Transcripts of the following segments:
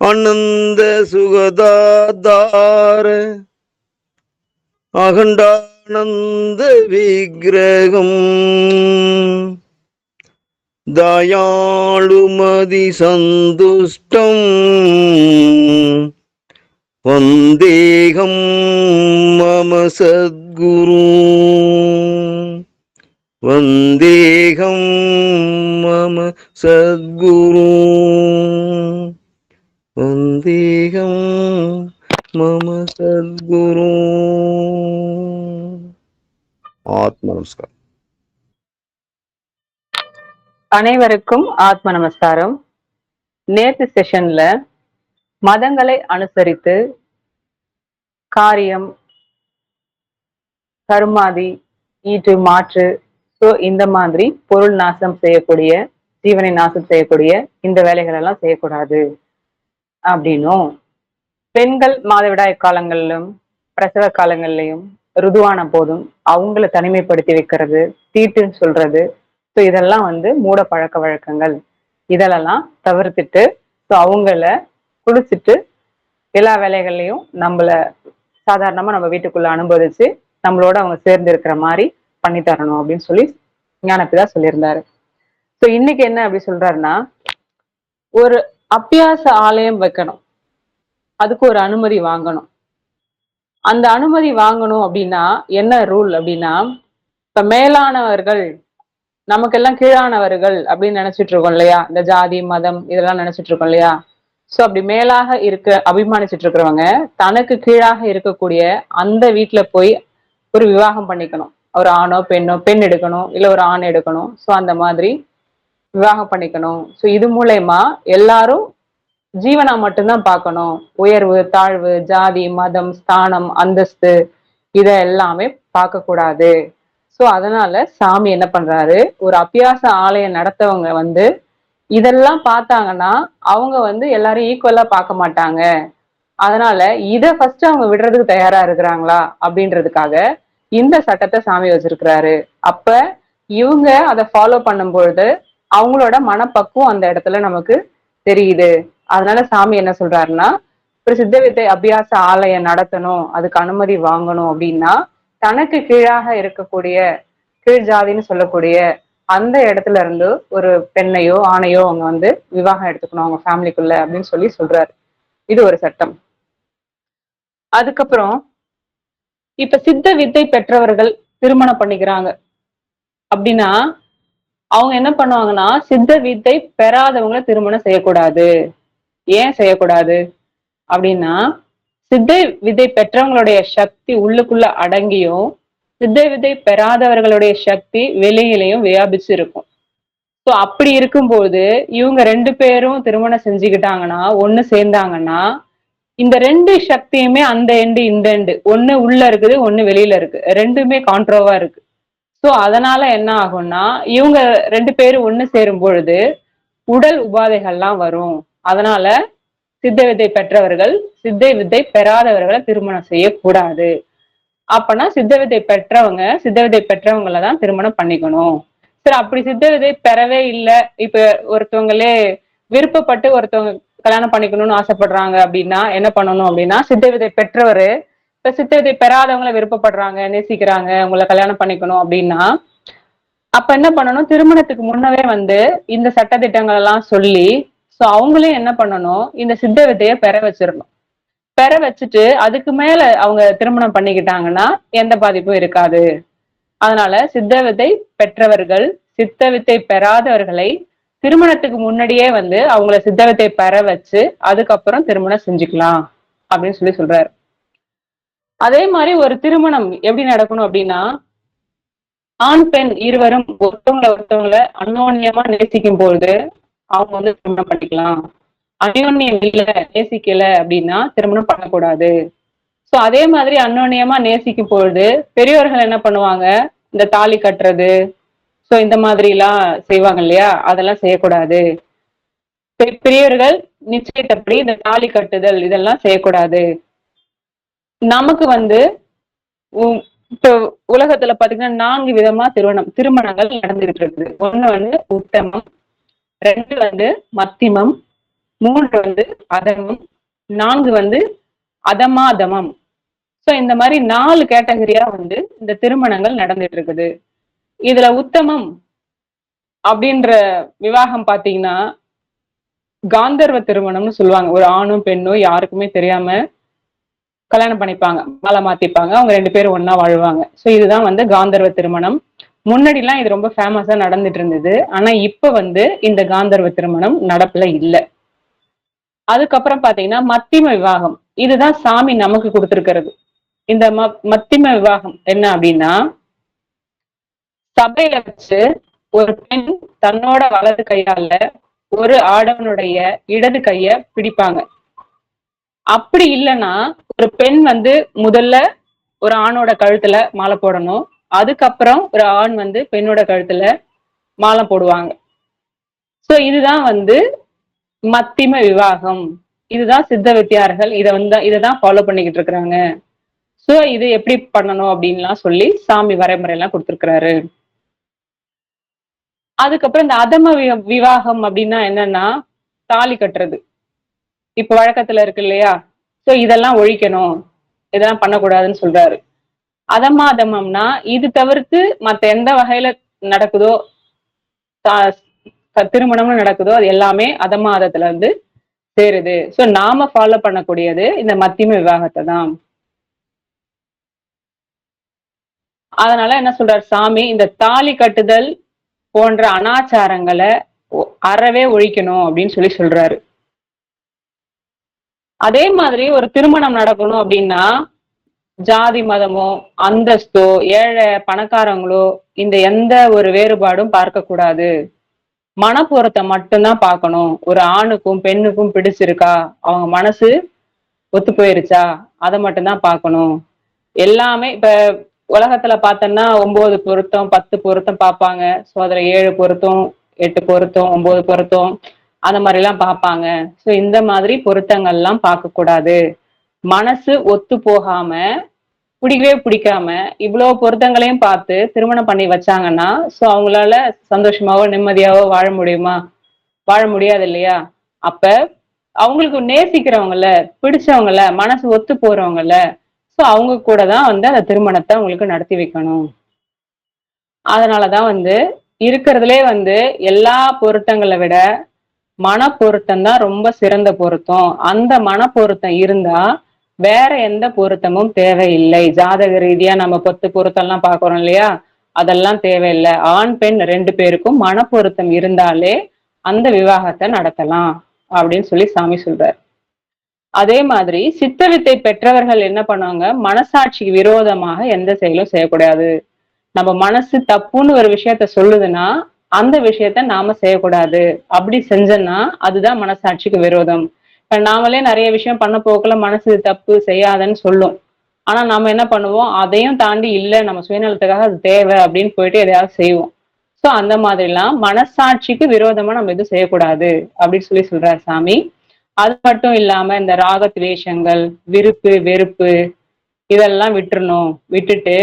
ஆனந்த சுகதாதார அகண்டானந்த விக்கிரகம் தயாளுமதி சந்துஷ்டம் வந்தேகம் மம சத்குரு வந்தேகம் மம சத்குரு வந்தேகம் மம சத்குரு. ஆத்ம நமஸ்காரம். அனைவருக்கும் ஆத்ம நமஸ்காரம். நேற்று செஷன்ல மதங்களை அனுசரித்து காரியம், கர்மாதி, ஈற்று, மாற்று, இந்த மாதிரி பொருள் நாசம் செய்யக்கூடிய, ஜீவனை நாசம் செய்யக்கூடிய இந்த வேலைகள் எல்லாம் செய்யக்கூடாது அப்படின்னும், பெண்கள் மாதவிடாய் காலங்களிலும் பிரசவ காலங்கள்லயும் ருதுவான போதும் அவங்கள தனிமைப்படுத்தி வைக்கிறது, தீட்டுன்னு சொல்றது, இதெல்லாம் மூட பழக்க வழக்கங்கள், இதெல்லாம் தவிர்த்துட்டு அவங்கள குளிச்சுட்டு எல்லா வேலைகள்லையும் நம்மள சாதாரணமா நம்ம வீட்டுக்குள்ள அனுபவிச்சு நம்மளோட அவங்க சேர்ந்து இருக்கிற மாதிரி பண்ணி தரணும் அப்படின்னு சொல்லி ஞானப்பிதா சொல்லியிருந்தாரு. இன்னைக்கு என்ன அப்படி சொல்றாருன்னா, ஒரு அபியாச ஆலயம் வைக்கணும், அதுக்கு ஒரு அனுமதி வாங்கணும். அந்த அனுமதி வாங்கணும் அப்படின்னா என்ன ரூல் அப்படின்னா, இப்ப மேலானவர்கள் நமக்கெல்லாம் கீழானவர்கள் அப்படின்னு நினைச்சிட்டு இருக்கோம் இல்லையா, இந்த ஜாதி மதம் இதெல்லாம் நினைச்சிட்டு இருக்கோம் இல்லையா. அப்படி மேலாக அபிமானிச்சுட்டு இருக்கிறவங்க தனக்கு கீழாக இருக்கக்கூடிய அந்த வீட்டுல போய் ஒரு விவாகம் பண்ணிக்கணும். ஒரு ஆணோ பெண்ணோ, பெண் எடுக்கணும் இல்ல ஒரு ஆண் எடுக்கணும். அந்த மாதிரி விவாகம் பண்ணிக்கணும். இது மூலயமா எல்லாரும் ஜீவனா மட்டும்தான் பார்க்கணும். உயர்வு தாழ்வு, ஜாதி மதம், ஸ்தானம், அந்தஸ்து இத எல்லாமே பார்க்க கூடாது. அதனால சாமி என்ன பண்றாரு, ஒரு அபியாச ஆலயம் நடத்தவங்க இதெல்லாம் பார்த்தாங்கன்னா அவங்க எல்லாரும் ஈக்குவலா பார்க்க மாட்டாங்க. அதனால இத ஃபர்ஸ்ட் அவங்க விடுறதுக்கு தயாரா இருக்கிறாங்களா அப்படின்றதுக்காக இந்த சட்டத்தை சாமி வச்சிருக்கிறாரு. அப்ப இவங்க அதை ஃபாலோ பண்ணும் பொழுது அவங்களோட மனப்பக்குவம் அந்த இடத்துல நமக்கு தெரியுது. அதனால சாமி என்ன சொல்றாருன்னா, ஒரு சித்த வித்தை அபியாச ஆலயம் நடத்தணும், அதுக்கு அனுமதி வாங்கணும் அப்படின்னா தனக்கு கீழாக இருக்கக்கூடிய கீழ் ஜாதின்னு சொல்லக்கூடிய அந்த இடத்துல இருந்து ஒரு பெண்ணையோ ஆணையோ அவங்க விவாகம் எடுத்துக்கணும் அவங்க ஃபேமிலிக்குள்ள அப்படின்னு சொல்றாரு. இது ஒரு சட்டம். அதுக்கப்புறம் இப்ப சித்த வித்தை பெற்றவர்கள் திருமணம் பண்ணிக்கிறாங்க அப்படின்னா அவங்க என்ன பண்ணுவாங்கன்னா, சித்த வித்தை பெறாதவங்களை திருமணம் செய்யக்கூடாது. ஏன் செய்யக்கூடாது அப்படின்னா, சித்த வித்தை பெற்றவங்களுடைய சக்தி உள்ளுக்குள்ள அடங்கியும் சித்த வித்தை பெறாதவர்களுடைய சக்தி வெளியிலையும் வியாபிச்சு இருக்கும். அப்படி இருக்கும்போது இவங்க ரெண்டு பேரும் திருமணம் செஞ்சுக்கிட்டாங்கன்னா, ஒண்ணு சேர்ந்தாங்கன்னா, இந்த ரெண்டு சக்தியுமே அந்த எண்டு இந்த எண்டு, ஒண்ணு உள்ள இருக்குது ஒண்ணு வெளியில இருக்கு, ரெண்டுமே கான்ட்ரோவா இருக்கு. அதனால என்ன ஆகும்னா, இவங்க ரெண்டு பேரும் ஒண்ணு சேரும் பொழுது உடல் உபாதைகள்லாம் வரும். அதனால சித்த வித்தை பெற்றவர்கள் சித்த வித்தை பெறாதவர்களை திருமணம் செய்யக்கூடாது. அப்பனா சித்த வித்தை பெற்றவங்களை தான் திருமணம் பண்ணிக்கணும். சரி, அப்படி சித்த விதை பெறவே இல்லை, இப்ப ஒருத்தவங்களே விருப்பப்பட்டு ஒருத்தவங்க கல்யாணம் பண்ணிக்கணும்னு ஆசைப்படுறாங்க அப்படின்னா என்ன பண்ணணும் அப்படின்னா, சித்த விதை பெற்றவர் இப்ப சித்த விதை பெறாதவங்களை விருப்பப்படுறாங்க, நேசிக்கிறாங்க, உங்களை கல்யாணம் பண்ணிக்கணும் அப்படின்னா அப்ப என்ன பண்ணணும், திருமணத்துக்கு முன்னவே இந்த சட்ட திட்டங்கள் எல்லாம் சொல்லி அவங்களே என்ன பண்ணணும், இந்த சித்த விதையை பெற வச்சிடணும். பெற வச்சுட்டு அதுக்கு மேல அவங்க திருமணம் பண்ணிக்கிட்டாங்கன்னா எந்த பாதிப்பும் இருக்காது. அதனால சித்த வித்தை பெற்றவர்கள் சித்த வித்தை பெறாதவர்களை திருமணத்துக்கு முன்னாடியே அவங்கள சித்த வித்தை பெற வச்சு அதுக்கப்புறம் திருமணம் செஞ்சுக்கலாம் அப்படின்னு சொல்றாரு. அதே மாதிரி ஒரு திருமணம் எப்படி நடக்கணும் அப்படின்னா, ஆண் பெண் இருவரும் ஒருத்தவங்களை அந்யோன்யமா நேசிக்கும் பொழுது அவங்க திருமணம் பண்ணிக்கலாம். அந்யோன்யம் இல்ல, நேசிக்கல அப்படின்னா திருமணம் பண்ணக்கூடாது. அதே மாதிரி அந்யோன்யமா நேசிக்கும் பொழுது பெரியவர்கள் என்ன பண்ணுவாங்க, இந்த தாலி கட்டுறது இந்த மாதிரி எல்லாம் செய்வாங்க இல்லையா, அதெல்லாம் செய்யக்கூடாது. பெரியவர்கள் நிச்சயத்தப்படி இந்த தாலி கட்டுதல் இதெல்லாம் செய்யக்கூடாது. நமக்கு இப்போ உலகத்துல பாத்தீங்கன்னா 4 விதமா திருமணங்கள் நடந்துகிட்டு இருக்குது. ஒண்ணு வந்து உத்தமம், 2 வந்து மத்திமம், 3 வந்து அதமம், 4 வந்து அதமாதமம். சோ இந்த மாதிரி 4 கேட்டகரியா வந்து இந்த திருமணங்கள் நடந்துட்டு இருக்குது. இதுல உத்தமம் அப்படின்ற விவாகம் பாத்தீங்கன்னா காந்தர்வ திருமணம்னு சொல்லுவாங்க. ஒரு ஆணும் பெண்ணும் யாருக்குமே தெரியாம கல்யாணம் பண்ணிப்பாங்க, மாலை மாத்திப்பாங்க, அவங்க 2 பேரும் ஒண்ணா வாழ்வாங்க. சோ இதுதான் வந்து காந்தர்வ திருமணம். முன்னாடி எல்லாம் இது ரொம்ப ஃபேமஸா நடந்துட்டு இருந்தது. ஆனா இப்ப வந்து இந்த காந்தர்வ திருமணம் நடப்புல இல்ல. அதுக்கப்புறம் பாத்தீங்கன்னா மத்திம விவாகம். இதுதான் சாமி நமக்கு கொடுத்திருக்கிறது. இந்த மத்திம விவாகம் என்ன அப்படின்னா, சபையில வச்சு ஒரு பெண் தன்னோட வலது கையால ஒரு ஆடவனுடைய இடது கைய பிடிப்பாங்க. அப்படி இல்லைன்னா ஒரு பெண் வந்து முதல்ல ஒரு ஆணோட கழுத்துல மாலை போடணும். அதுக்கப்புறம் ஒரு ஆண் வந்து பெண்ணோட கழுத்துல மாலை போடுவாங்க. சோ இதுதான் வந்து மத்திம விவாகம். இதுதான் சித்த வித்தியார்கள் இதைதான் ஃபாலோ பண்ணிக்கிட்டு இருக்கிறாங்க. சோ இது எப்படி பண்ணணும் அப்படின்லாம் சொல்லி சாமி வரைமுறை எல்லாம் கொடுத்திருக்கிறாரு. அதுக்கப்புறம் இந்த அதம விவாகம் அப்படின்னா என்னன்னா, தாலி கட்டுறது இப்ப வழக்கத்துல இருக்கு இல்லையா. சோ இதெல்லாம் ஒழிக்கணும், இதெல்லாம் பண்ணக்கூடாதுன்னு சொல்றாரு. அதமாதமம்னா இது தவிர்த்து மத்த எந்த வகையில நடக்குதோ, திருமணம்னு நடக்குதோ அது எல்லாமே அதமாதத்துல வந்து சேருது. சோ நாம ஃபாலோ பண்ணக்கூடியது இந்த மத்திம விவாகத்தை தான். அதனால என்ன சொல்றாரு சாமி, இந்த தாலி கட்டுதல் போன்ற அனாச்சாரங்களை அறவே ஒழிக்கணும் அப்படின்னு சொல்லி சொல்றாரு. அதே மாதிரி ஒரு திருமணம் நடக்கணும் அப்படின்னா ஜாதி மதமோ அந்தஸ்தோ ஏழை பணக்காரங்களோ இந்த எந்த ஒரு வேறுபாடும் பார்க்க கூடாது. மனப்பொருத்தம் மட்டும்தான் பார்க்கணும். ஒரு ஆணுக்கும் பெண்ணுக்கும் பிடிச்சிருக்கா, அவங்க மனசு ஒத்து போயிருச்சா, அதை மட்டும்தான் பார்க்கணும். எல்லாமே இப்ப உலகத்துல பார்த்தோம்னா 9 பொருத்தம் 10 பொருத்தம் பார்ப்பாங்க. சோ அதுல 7 பொருத்தம் 8 பொருத்தம் 9 பொருத்தம் அந்த மாதிரி எல்லாம் பார்ப்பாங்க. சோ இந்த மாதிரி பொருத்தங்கள் எல்லாம் பார்க்க கூடாது. மனசு ஒத்து போகாம பிடிக்கவே பிடிக்காம இவ்வளவு பொருத்தங்களையும் பார்த்து திருமணம் பண்ணி வச்சாங்கன்னா சோ அவங்களால சந்தோஷமாவோ நிம்மதியாவோ வாழ முடியுமா? வாழ முடியாது இல்லையா? அப்ப அவங்களுக்கு நேசிக்கிறவங்கள, பிடிச்சவங்கள, மனசு ஒத்து போறவங்கள சோ அவங்க கூட தான் வந்து அந்த திருமணத்தை அவங்களுக்கு நடத்தி வைக்கணும். அதனாலதான் வந்து இருக்கிறதுலே வந்து எல்லா பொருத்தங்களை விட மன பொருத்தம் தான் ரொம்ப சிறந்த பொருத்தம். அந்த மன பொருத்தம் இருந்தா வேற எந்த பொருத்தமும் தேவையில்லை. ஜாதக ரீதியா நம்ம 10 பொருத்தம் எல்லாம் பாக்குறோம் இல்லையா, அதெல்லாம் தேவையில்லை. ஆண் பெண் 2 பேருக்கும் மன பொருத்தம் இருந்தாலே அந்த விவாகத்தை நடத்தலாம் அப்படின்னு சொல்லி சாமி சொல்றார். அதே மாதிரி சித்த வித்தை பெற்றவர்கள் என்ன பண்ணுவாங்க, மனசாட்சிக்கு விரோதமாக எந்த செயலும் செய்யக்கூடாது. நம்ம மனசு தப்புன்னு ஒரு விஷயத்த சொல்லுதுன்னா அந்த விஷயத்த நாம செய்யக்கூடாது. அப்படி செஞ்சோம்னா அதுதான் மனசாட்சிக்கு விரோதம். இப்ப நாமளே நிறைய விஷயம் பண்ண போக்குல மனசு தப்பு செய்யாதன்னு சொல்லும். ஆனா நாம என்ன பண்ணுவோம், அதையும் தாண்டி இல்ல நம்ம சுயநலத்துக்காக அது தேவை அப்படின்னு போயிட்டு எதையாவது செய்வோம். சோ அந்த மாதிரி எல்லாம் மனசாட்சிக்கு விரோதமா நம்ம எதுவும் செய்யக்கூடாது அப்படின்னு சொல்லி சொல்றாரு சாமி. அது மட்டும் இல்லாம இந்த ராக துவேஷங்கள், விருப்பு வெறுப்பு இதெல்லாம் விட்டுட்டு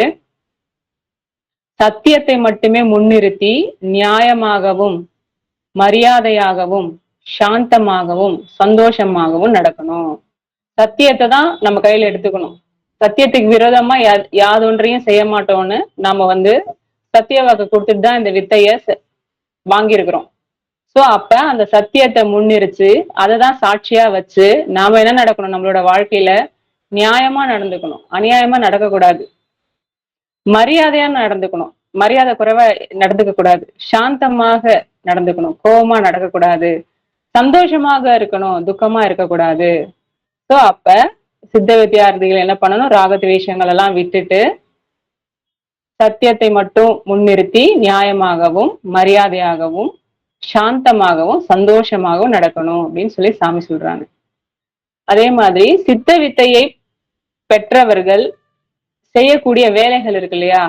சத்தியத்தை மட்டுமே முன்னிறுத்தி நியாயமாகவும் மரியாதையாகவும் சாந்தமாகவும் சந்தோஷமாகவும் நடக்கணும். சத்தியத்தை தான் நம்ம கையில எடுத்துக்கணும். சத்தியத்துக்கு விரோதமா யாதொன்றையும் செய்ய மாட்டோம்னு நாம வந்து சத்திய வாக்கு கொடுத்துட்டு தான் இந்த வித்தைய வாங்கியிருக்கிறோம். சோ அப்ப அந்த சத்தியத்தை முன்னிறுச்சு அததான் சாட்சியா வச்சு நாம என்ன நடக்கணும், நம்மளோட வாழ்க்கையில நியாயமா நடந்துக்கணும், அநியாயமா நடக்கக்கூடாது, மரியாதையா நடந்துக்கணும், மரியாதை குறைவா நடந்துக்க கூடாது, சாந்தமாக நடந்துக்கணும், கோபமா நடக்கக்கூடாது, சந்தோஷமாக இருக்கணும், துக்கமா இருக்கக்கூடாது. சோ அப்ப சித்த வித்தியார்த்திகள் என்ன பண்ணணும், ராகத்வேஷங்கள் எல்லாம் விட்டுட்டு சத்தியத்தை மட்டும் முன்னிறுத்தி நியாயமாகவும் மரியாதையாகவும் சாந்தமாகவும் சந்தோஷமாகவும் நடக்கணும் அப்படின்னு சொல்லி சாமி சொல்றாங்க. அதே மாதிரி சித்த வித்தையை பெற்றவர்கள் செய்யக்கூடிய வேலைகள் இருக்கு இல்லையா,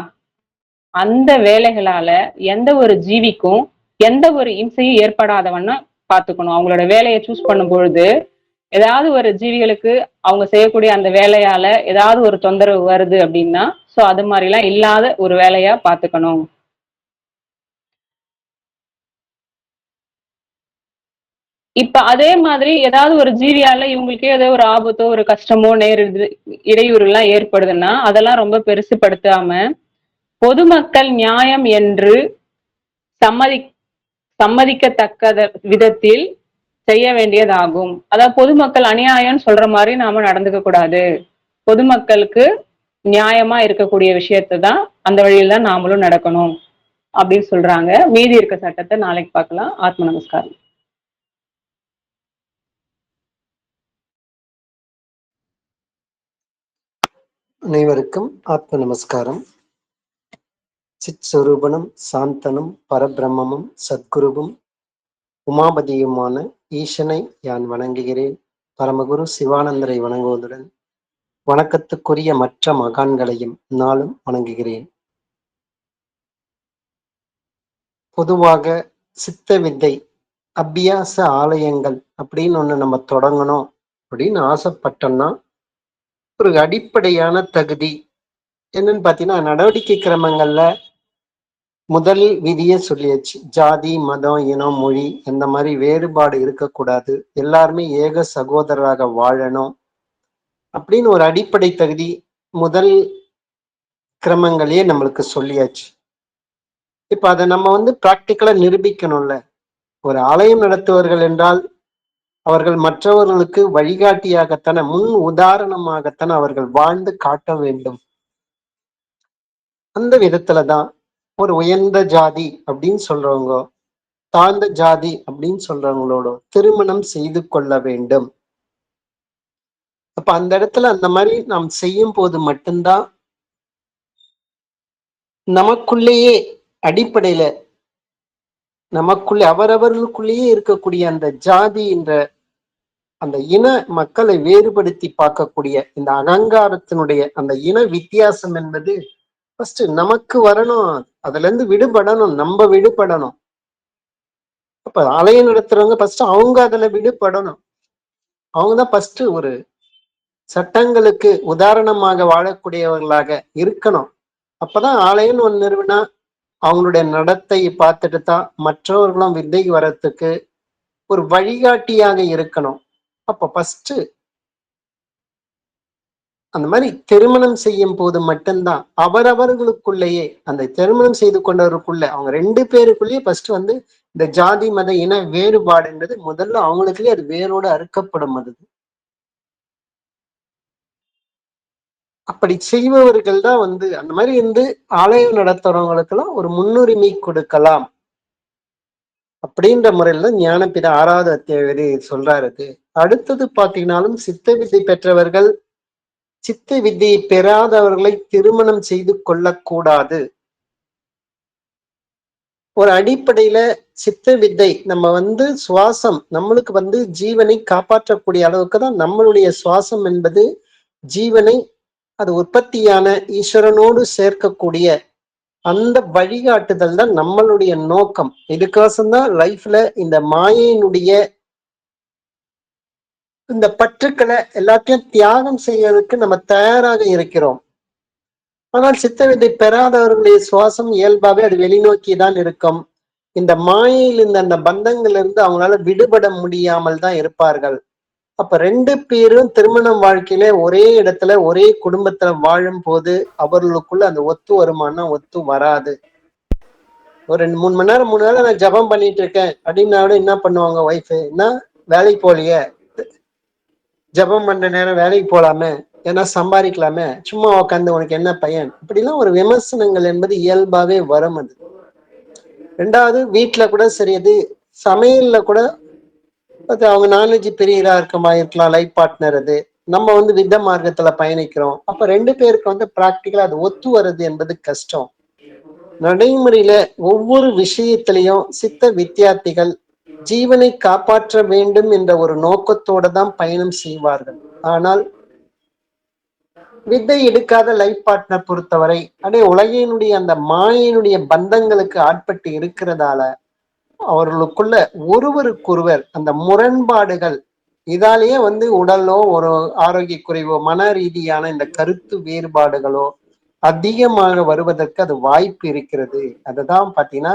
அந்த வேலைகளால எந்த ஒரு ஜீவிக்கும் எந்த ஒரு இம்சையும் ஏற்படாதவன்னு பாத்துக்கணும். அவங்களோட வேலையை சூஸ் பண்ணும் பொழுது ஏதாவது ஒரு ஜீவிகளுக்கு அவங்க செய்யக்கூடிய அந்த வேலையால ஏதாவது ஒரு தொந்தரவு வருது அப்படின்னா சோ அது மாதிரி எல்லாம் இல்லாத ஒரு வேலையா பாத்துக்கணும். இப்ப அதே மாதிரி ஏதாவது ஒரு ஜீவியால இவங்களுக்கே ஏதோ ஒரு ஆபத்தோ ஒரு கஷ்டமோ நேரிடுது, இடையூறு எல்லாம் ஏற்படுதுன்னா அதெல்லாம் ரொம்ப பெருசுபடுத்தாம பொதுமக்கள் நியாயம் என்று சம்மதி சம்மதிக்கத்தக்க விதத்தில் செய்ய வேண்டியதாகும். அதாவது பொதுமக்கள் அநியாயம் சொல்ற மாதிரி நாம நடந்துக்க கூடாது. பொதுமக்களுக்கு நியாயமா இருக்கக்கூடிய விஷயத்தை தான் அந்த வழியில தான் நாமளும் நடக்கணும் அப்படின்னு சொல்றாங்க. மீதி இருக்க சட்டத்தை நாளைக்கு பார்க்கலாம். ஆத்ம நமஸ்காரம். அனைவருக்கும் ஆத்ம நமஸ்காரம். சித் சொரூபனும் சாந்தனும் பரபிரம்மமும் சத்குருவும் உமாபதியுமான ஈசனை யான் வணங்குகிறேன். பரமகுரு சிவானந்தரை வணங்குவதுடன் வணக்கத்துக்குரிய மற்ற மகான்களையும் நாளும் வணங்குகிறேன். பொதுவாக சித்த வித்தை அபியாச ஆலயங்கள் அப்படின்னு ஒண்ணு நம்ம தொடங்கணும் அப்படின்னு ஆசைப்பட்டோம்னா ஒரு அடிப்படையான தகுதி என்னன்னு பாத்தீங்கன்னா, நடவடிக்கை கிரமங்கள்ல முதல் விதியே சொல்லியாச்சு. ஜாதி, மதம், இனம், மொழி இந்த மாதிரி வேறுபாடு இருக்கக்கூடாது. எல்லாருமே ஏக சகோதரராக வாழணும் அப்படின்னு ஒரு அடிப்படை தகுதி முதல் கிரமங்களே நம்மளுக்கு சொல்லியாச்சு. இப்ப அதை நம்ம பிராக்டிக்கலா நிரூபிக்கணும்ல. ஒரு ஆலயம் நடத்துவர்கள் என்றால் அவர்கள் மற்றவர்களுக்கு வழிகாட்டியாகத்தானே, முன் உதாரணமாகத்தானே அவர்கள் வாழ்ந்து காட்ட வேண்டும். அந்த விதத்துலதான் ஒரு உயர்ந்த ஜாதி அப்படின்னு சொல்றவங்க தாழ்ந்த ஜாதி அப்படின்னு சொல்றவங்களோட திருமணம் செய்து கொள்ள வேண்டும். அப்ப அந்த இடத்துல அந்த மாதிரி நாம் செய்யும் போது மட்டும்தான் நமக்குள்ளேயே அடிப்படையில நமக்குள்ளே அவரவர்களுக்குள்ளேயே இருக்கக்கூடிய அந்த ஜாதி என்ற அந்த இன மக்களை வேறுபடுத்தி பார்க்கக்கூடிய இந்த அகங்காரத்தினுடைய அந்த இன வித்தியாசம் என்பது ஃபர்ஸ்ட் நமக்கு வரணும். அதுல இருந்து விடுபடணும், நம்ம விடுபடணும். அப்ப ஆலயம் நடத்துறவங்க ஃபர்ஸ்ட் அவங்க அதுல விடுபடணும். அவங்கதான் ஃபர்ஸ்ட் ஒரு சட்டங்களுக்கு உதாரணமாக வாழக்கூடியவர்களாக இருக்கணும். அப்பதான் ஆலயம்னு ஒண்ணு நிறுவனா அவங்களுடைய நடத்தை பார்த்துட்டு தான் மற்றவர்களும் வித்தை வரத்துக்கு ஒரு வழிகாட்டியாக இருக்கணும். அப்ப ஃபர்ஸ்ட் அந்த மாதிரி திருமணம் செய்யும் போது மட்டும்தான் அவரவர்களுக்குள்ளேயே அந்த திருமணம் செய்து கொண்டவருக்குள்ள அவங்க ரெண்டு பேருக்குள்ளேயே ஃபர்ஸ்ட் இந்த ஜாதி மத இன வேறுபாடுன்றது முதல்ல அவங்களுக்குள்ளேயே அது வேரோடு அறுக்கப்படும். அது அப்படி செய்பவர்கள் தான் அந்த மாதிரி ஆலயம் நடத்துறவங்களுக்கு எல்லாம் ஒரு முன்னுரிமை கொடுக்கலாம் அப்படின்ற முறையில ஞானபிதா 6வது அத்தியாயம் சொல்றாரு. அடுத்தது பாத்தீங்கன்னாலும் சித்த வித்தை பெற்றவர்கள் சித்த வித்தையை பெறாதவர்களை திருமணம் செய்து கொள்ளக்கூடாது. ஒரு அடிப்படையில சித்த வித்தை நம்ம சுவாசம் நம்மளுக்கு ஜீவனை காப்பாற்றக்கூடிய அளவுக்கு தான் நம்மளுடைய சுவாசம் என்பது ஜீவனை அது உற்பத்தியான ஈஸ்வரனோடு சேர்க்கக்கூடிய அந்த வழிகாட்டுதல் தான் நம்மளுடைய நோக்கம். இதுக்கோசம்தான் லைஃப்ல இந்த மாயையினுடைய இந்த பற்றுக்களை எல்லாத்தையும் தியாகம் செய்யறதுக்கு நம்ம தயாராக இருக்கிறோம். ஆனால் சித்த வித்தை பெறாதவர்களுடைய சுவாசம் இயல்பாவே அது வெளிநோக்கி தான் இருக்கும். இந்த மாயையில் அந்த பந்தங்கள் இருந்து அவங்களால விடுபட முடியாமல் தான் இருப்பார்கள். அப்ப ரெண்டு பேரும் திருமணம் வாழ்க்கையில ஒரே இடத்துல ஒரே குடும்பத்துல வாழும் போது அவர்களுக்குள்ள அந்த ஒத்து வருமானா ஒத்து வராது. ஒரு 2-3 மணி நேரம் 3 நேரம் நான் ஜபம் பண்ணிட்டு இருக்கேன் அப்படின்னா என்ன பண்ணுவாங்க ஒய்ஃபு, என்ன வேலைக்கு போலியே, ஜபம் பண்ற நேரம் வேலைக்கு போலாமே, ஏன்னா சம்பாதிக்கலாமே, சும்மா உட்காந்து உனக்கு என்ன பையன், இப்படிலாம் ஒரு விமர்சனங்கள் என்பது இயல்பாவே வரும். அது ரெண்டாவது வீட்டுல கூட சரி, அது சமையல்ல கூட அவங்க நான்வெஜ் பிரியரா இருக்கலாம், லைஃப் பார்ட்னர். அது நம்ம வித்த மார்க்கத்துல பயணிக்கிறோம். அப்ப ரெண்டு பேருக்கு பிராக்டிக்கலா அது ஒத்து வர்றது என்பது கஷ்டம். நடைமுறையில ஒவ்வொரு விஷயத்திலையும் சித்த வித்தியார்த்திகள் ஜீவனை காப்பாற்ற வேண்டும் என்ற ஒரு நோக்கத்தோட தான் பயணம் செய்வார்கள். ஆனால் வித்தை எடுக்காத லைஃப் பார்ட்னர் பொறுத்தவரை உலகினுடைய அந்த மாயினுடைய பந்தங்களுக்கு ஆட்பட்டு இருக்கிறதால அவர்களுக்குள்ள ஒருவருக்கொருவர் அந்த முரண்பாடுகள் இதாலேயே உடலோ ஒரு ஆரோக்கிய குறைவோ மன ரீதியான இந்த கருத்து வேறுபாடுகளோ அதிகமாக வருவதற்கு அது வாய்ப்பு இருக்கிறது. அதுதான் பாத்தீங்கன்னா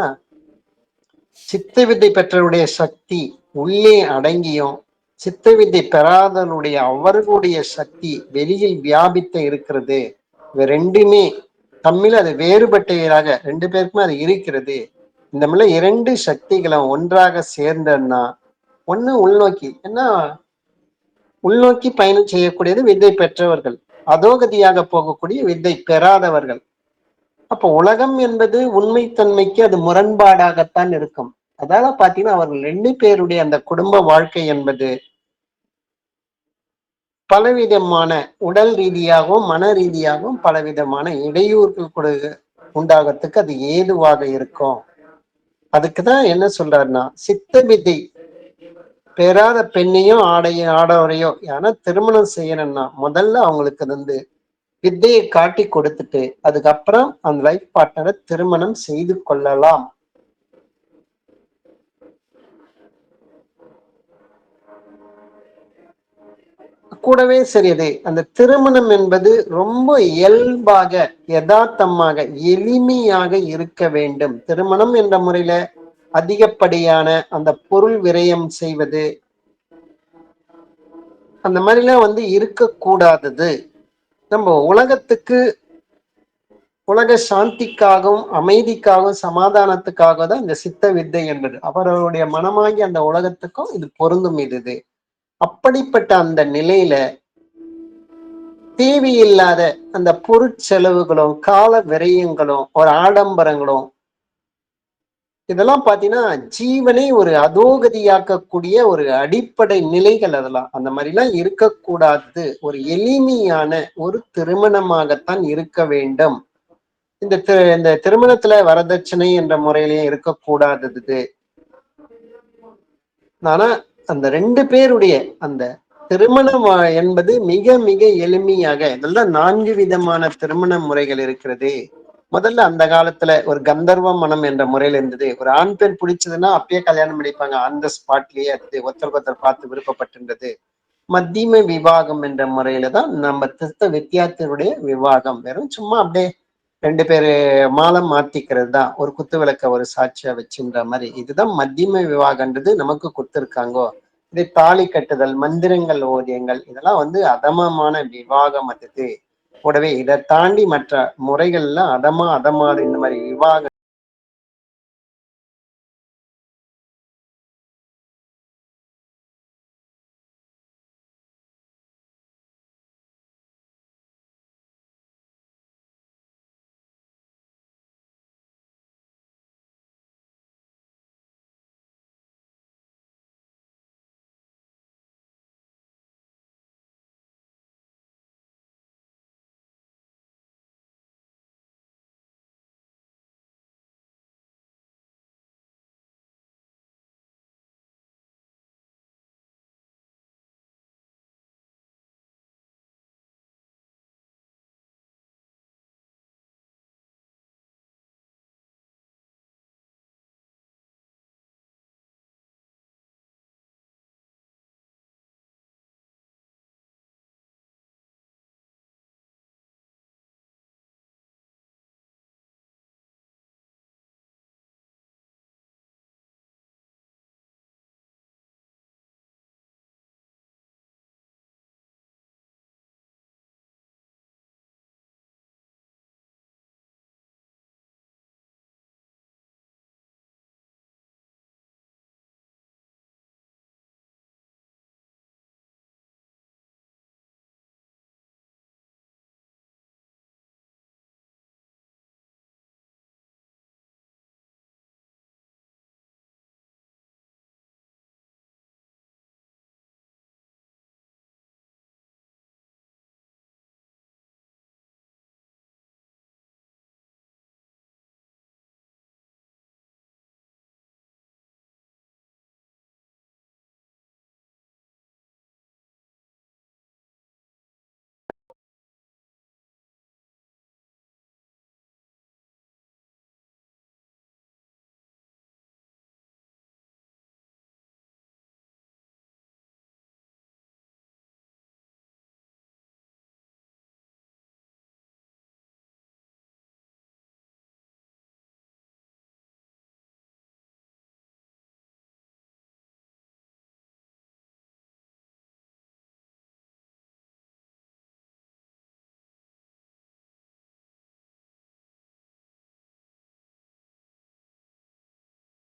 சித்த வித்தை பெற்றவருடைய சக்தி உள்ளே அடங்கியும் சித்த வித்தை பெறாதனுடைய அவர்களுடைய சக்தி வெளியில் வியாபித்த இருக்கிறது. இவ ரெண்டுமே தம்மில் அது வேறுபட்டவையாக ரெண்டு பேருக்குமே அது இருக்கிறது. இந்த மாதிரி இரண்டு சக்திகளும் ஒன்றாக சேர்ந்ததுன்னா ஒண்ணு உள்நோக்கி, ஏன்னா உள்நோக்கி பயணம் செய்யக்கூடியது வித்தை பெற்றவர்கள், அதோகதியாக போகக்கூடிய வித்தை பெறாதவர்கள். அப்ப உலகம் என்பது உண்மைத்தன்மைக்கு அது முரண்பாடாகத்தான் இருக்கும். அதால பாத்தீங்கன்னா அவர்கள் ரெண்டு பேருடைய அந்த குடும்ப வாழ்க்கை என்பது பலவிதமான உடல் ரீதியாகவும் மன ரீதியாகவும் பலவிதமான இடையூறுகள் உண்டாகிறதுக்கு அது ஏதுவாக இருக்கும். அதுக்குதான் என்ன சொல்றாருன்னா, சித்த வித்தை பெறாத பெண்ணையோ ஆடவரையோ ஏன்னா திருமணம் செய்யணும்னா முதல்ல அவங்களுக்கு வித்தையை காட்டி கொடுத்துட்டு அதுக்கப்புறம் அந்த லைஃப் பார்ட்னரை திருமணம் செய்து கொள்ளலாம். கூடவே சரியது அந்த திருமணம் என்பது ரொம்ப இயல்பாக யதார்த்தமாக எளிமையாக இருக்க வேண்டும். திருமணம் என்ற முறையில அதிகப்படியான அந்த பொருள் விரயம் செய்வது அந்த மாதிரிலாம் இருக்கக்கூடாதது. நம்ம உலகத்துக்கு உலக சாந்திக்காகவும் அமைதிக்காகவும் சமாதானத்துக்காக தான் இந்த சித்த வித்தை என்பது. அவர்களுடைய மனமாகி அந்த உலகத்துக்கும் இது பொருந்தும். இது அப்படிப்பட்ட அந்த நிலையில தேவையில்லாத அந்த பொருட்செலவுகளும் கால விரயங்களும் ஒரு ஆடம்பரங்களும் இதெல்லாம் பாத்தீங்கன்னா ஜீவனை ஒரு அதோகதியாக்கக்கூடிய ஒரு அடிப்படை நிலைகள். அதெல்லாம் அந்த மாதிரிலாம் இருக்கக்கூடாது. ஒரு எளிமையான ஒரு திருமணமாகத்தான் இருக்க வேண்டும். இந்த திருமணத்துல வரதட்சணை என்ற முறையிலேயே இருக்கக்கூடாதது. ஆனா அந்த ரெண்டு பேருடைய அந்த திருமணம் என்பது மிக மிக எளிமையாக இதெல்லாம் 4 விதமான திருமண முறைகள் இருக்கிறது. முதல்ல அந்த காலத்துல ஒரு கந்தர்வ மனம் என்ற முறையில இருந்தது. ஒரு ஆண் பெண் பிடிச்சதுன்னா அப்பயே கல்யாணம் பண்ணிப்பாங்க. அந்த ஸ்பாட்லயே அது ஒருத்தருக்கு ஒருத்தர் பார்த்து விருப்பப்பட்டிருந்தது. மத்தியம விவாகம் என்ற முறையில தான் நம்ம திருத்த வித்தியார்த்தியுடைய விவாகம். வெறும் சும்மா அப்படியே ரெண்டு பேரு மாலம் மாத்திக்கிறது தான். ஒரு குத்து விளக்க ஒரு சாட்சியா வச்சுன்ற மாதிரி. இதுதான் மத்தியம விவாகன்றது நமக்கு கொடுத்திருக்காங்கோ. இது தாலி கட்டுதல், மந்திரங்கள் ஓதியங்கள் இதெல்லாம் அதமமான விவாகம். அது கூடவே இதை தாண்டி மற்ற முறைகள்லாம் அதமாறு இந்த மாதிரி விவாகம்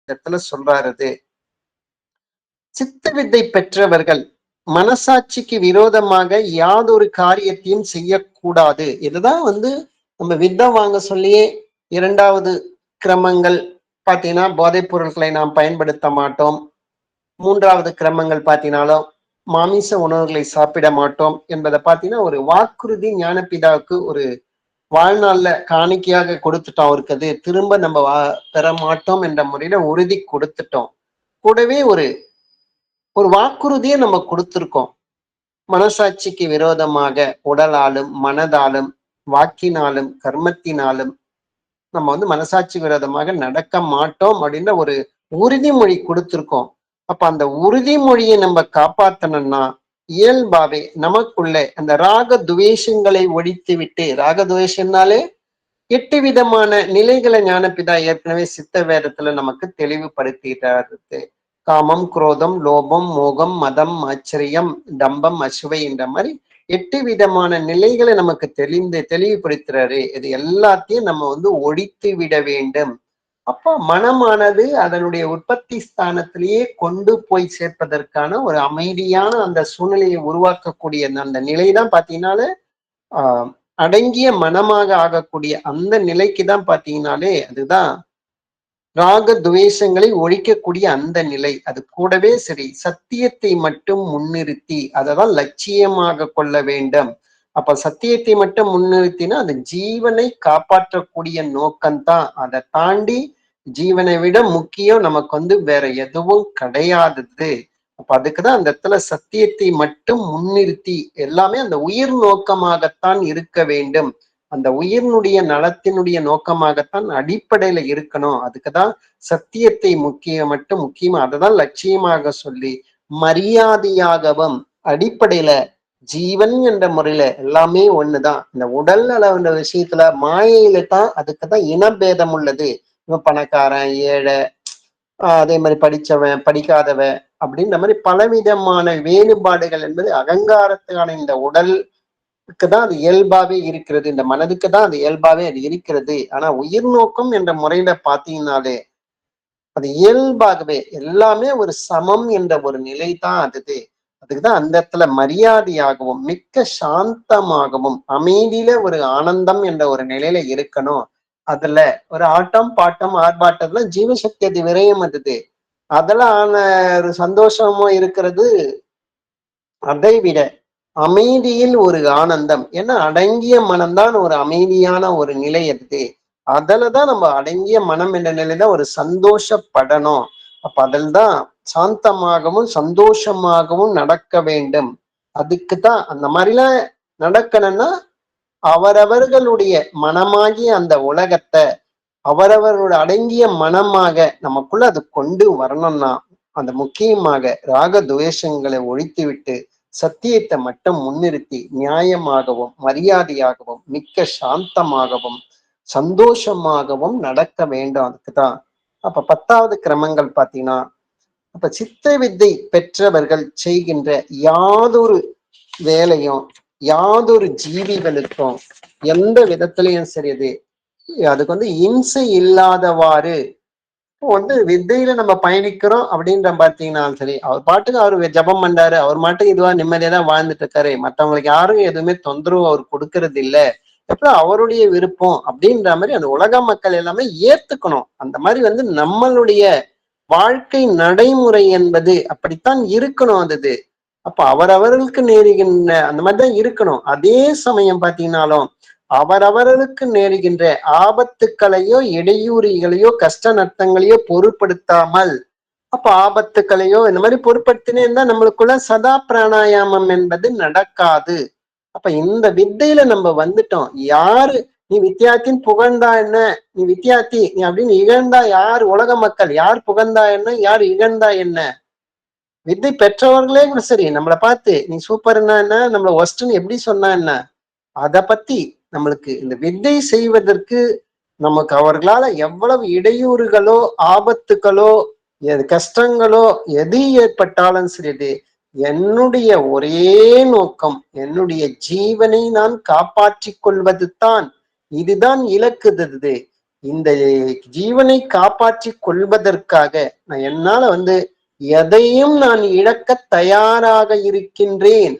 இடத்துல சொல்றாரு. சித்த வித்தை பெற்றவர்கள் மனசாட்சிக்கு விரோதமாக யாதொரு காரியத்தையும் செய்யக்கூடாது. இதுதான் நம்ம வித்தை வாங்க சொல்லியே 2வது கிரமங்கள் பாத்தீங்கன்னா, போதைப் பொருட்களை நாம் பயன்படுத்த மாட்டோம். 3வது கிரமங்கள் பாத்தீங்கன்னாலும் மாமிச உணவுகளை சாப்பிட மாட்டோம் என்பதை பாத்தீங்கன்னா, ஒரு வாக்குறுதி ஞானபிதாவுக்கு ஒரு வாழ்நாள்ல காணிக்கையாக கொடுத்துட்டோம். அவருக்கு அது திரும்ப நம்ம பெற மாட்டோம் என்ற முறையில உறுதி கொடுத்துட்டோம். கூடவே ஒரு ஒரு வாக்குறுதியை நம்ம கொடுத்திருக்கோம். மனசாட்சிக்கு விரோதமாக உடலாலும் மனதாலும் வாக்கினாலும் கர்மத்தினாலும் நம்ம மனசாட்சி விரோதமாக நடக்க மாட்டோம் அப்படின்ற ஒரு உறுதிமொழி கொடுத்திருக்கோம். அப்ப அந்த உறுதிமொழியை நம்ம காப்பாத்தணும்னா இயல்பாவே நமக்குள்ள அந்த ராக துவேஷங்களை ஒழித்து விட்டு, ராக துவேஷம்னாலே 8 விதமான நிலைகளை ஞானபிதா ஏற்கனவே சித்த வேதத்துல நமக்கு தெளிவுபடுத்திட்டாரு. காமம், குரோதம், லோபம், மோகம், மதம், ஆச்சரியம், டம்பம், அசுவை என்ற மாதிரி 8 விதமான நிலைகளை நமக்கு தெளிவுபடுத்துறாரு. இது எல்லாத்தையும் நம்ம ஒழித்து விட வேண்டும். அப்போ மனமானது அதனுடைய உற்பத்தி ஸ்தானத்திலேயே கொண்டு போய் சேர்ப்பதற்கான ஒரு அமைதியான அந்த சூழ்நிலையை உருவாக்கக்கூடிய அந்த நிலைதான் பாத்தீங்கன்னாலே அடங்கிய மனமாக ஆகக்கூடிய அந்த நிலைக்கு தான் பாத்தீங்கன்னாலே அதுதான் ராக துவேஷங்களை ஒழிக்கக்கூடிய அந்த நிலை. அது கூடவே சரி சத்தியத்தை மட்டும் முன்னிறுத்தி அததான் லட்சியமாக கொள்ள வேண்டும். அப்ப சத்தியத்தை மட்டும் முன்னிறுத்தினா அது ஜீவனை காப்பாற்றக்கூடிய நோக்கம்தான். அதை தாண்டி ஜீவனை விட முக்கியம் நமக்கு வேற எதுவும் கிடையாதது. அப்ப அதுக்குதான் அந்த இடத்துல சத்தியத்தை மட்டும் முன்னிறுத்தி எல்லாமே அந்த உயிர் நோக்கமாகத்தான் இருக்க வேண்டும். அந்த உயிரினுடைய நலத்தினுடைய நோக்கமாகத்தான் அடிப்படையில இருக்கணும். அதுக்குதான் சத்தியத்தை முக்கியமா அததான் லட்சியமாக சொல்லி மரியாதையாகவும் அடிப்படையில ஜீவன் என்ற முறையில எல்லாமே ஒண்ணுதான். இந்த உடல் நல விஷயத்துல மாயையில தான் அதுக்குதான் இனபேதம் உள்ளது. இவன் பணக்காரன், ஏழை, அதே மாதிரி படிச்சவன், படிக்காதவன் அப்படின்ற மாதிரி பலவிதமான வேறுபாடுகள் என்பது அகங்காரத்துக்கான இந்த உடலுக்கு தான் அது இயல்பாவே இருக்கிறது. இந்த மனதுக்கு தான் அது இயல்பாவே அது இருக்கிறது. ஆனா உயிர் நோக்கம் என்ற முறையில பாத்தீங்கன்னாலே அது இயல்பாகவே எல்லாமே ஒரு சமம் என்ற ஒரு நிலை தான் அதுக்குதான் அந்த இடத்துல மரியாதையாகவும் மிக்க சாந்தமாகவும் அமைதியில ஒரு ஆனந்தம் என்ற ஒரு நிலையில இருக்கணும். அதுல ஒரு ஆட்டம் பாட்டம் ஆர்ப்பாட்டத்துல ஜீவசக்தி அது விரயம் அதெல்லாம் ஒரு சந்தோஷமும் இருக்கிறது. அதை விட அமைதியில் ஒரு ஆனந்தம், ஏன்னா அடங்கிய மனம்தான் ஒரு அமைதியான ஒரு நிலை அதுலதான் நம்ம அடங்கிய மனம் என்ற நிலைதான் ஒரு சந்தோஷப்படணும். அப்ப அதில் தான் சாந்தமாகவும் சந்தோஷமாகவும் நடக்க வேண்டும். அதுக்குதான் அந்த மாதிரிலாம் நடக்கணும்னா அவரவர்களுடைய மனமாகிய அந்த உலகத்தை அவரவரோட அடங்கிய மனமாக நமக்குள்ள அது கொண்டு வரணும்னா அந்த முக்கியமாக ராக துவேஷங்களை ஒழித்து விட்டு சத்தியத்தை மட்டும் முன்னிறுத்தி நியாயமாகவும் மரியாதையாகவும் மிக்க சாந்தமாகவும் சந்தோஷமாகவும் நடக்க வேண்டும். அதுக்குதான் அப்ப 10வது கிரமங்கள் பாத்தீங்கன்னா, அப்ப சித்த வித்தை பெற்றவர்கள் செய்கின்ற யாதொரு வேலையும் யாதொரு ஜீவிகளுக்கும் எந்த விதத்திலையும் சரி அதுக்கு இம்சை இல்லாதவாறு வித்தையில நம்ம பயணிக்கிறோம் அப்படின்ற பாத்தீங்கன்னா சரி, அவர் பாட்டுக்கு அவரு ஜபம் பண்றாரு, அவர் மாட்டுக்கு இதுவா நிம்மதியா தான் வாழ்ந்துட்டு இருக்காரு, மற்றவங்களுக்கு யாரும் எதுவுமே தொந்தரவு அவர் கொடுக்கறது இல்ல, அப்புறம் அவருடைய விருப்பம் அப்படின்ற மாதிரி அந்த உலக மக்கள் எல்லாமே ஏத்துக்கணும். அந்த மாதிரி நம்மளுடைய வாழ்க்கை நடைமுறை என்பது அப்படித்தான் இருக்கணும். அப்ப அவரவர்களுக்கு நேருகின்ற அந்த மாதிரிதான் இருக்கணும். அதே சமயம் பாத்தீங்கன்னாலும் அவரவர்களுக்கு நேருகின்ற ஆபத்துக்களையோ இடையூறுகளையோ கஷ்ட நஷ்டங்களையோ பொருட்படுத்தாமல், அப்ப ஆபத்துக்களையோ இந்த மாதிரி பொருட்படுத்தினே இருந்தா நம்மளுக்குள்ள சதா பிராணாயாமம் என்பது நடக்காது. அப்ப இந்த வித்தையில நம்ம வந்துட்டோம். யாரு நீ வித்தியார்த்தின்னு புகழ்ந்தா என்ன, நீ வித்தியார்த்தி நீ அப்படின்னு இகழ்ந்தா யார், உலக மக்கள் யார் புகழ்ந்தா என்ன, யார் இகழ்ந்தா என்ன, வித்தை பெற்றவர்களே கூட சரி நம்மளை பார்த்து நீ சூப்பர்னா என்ன, நம்மள ஒஸ்ட்ன்னு எப்படி சொன்னா என்ன, அதை பத்தி நம்மளுக்கு இந்த வித்தை செய்வதற்கு நமக்கு அவர்களால எவ்வளவு இடையூறுகளோ ஆபத்துகளோ கஷ்டங்களோ எது ஏற்பட்டாலும் சரி, என்னுடைய ஒரே நோக்கம் என்னுடைய ஜீவனை நான் காப்பாற்றிக் கொள்வது தான். இதுதான் இலக்குது. இந்த ஜீவனை காப்பாற்றி கொள்வதற்காக என்னால எதையும் நான் இழக்க தயாராக இருக்கின்றேன்.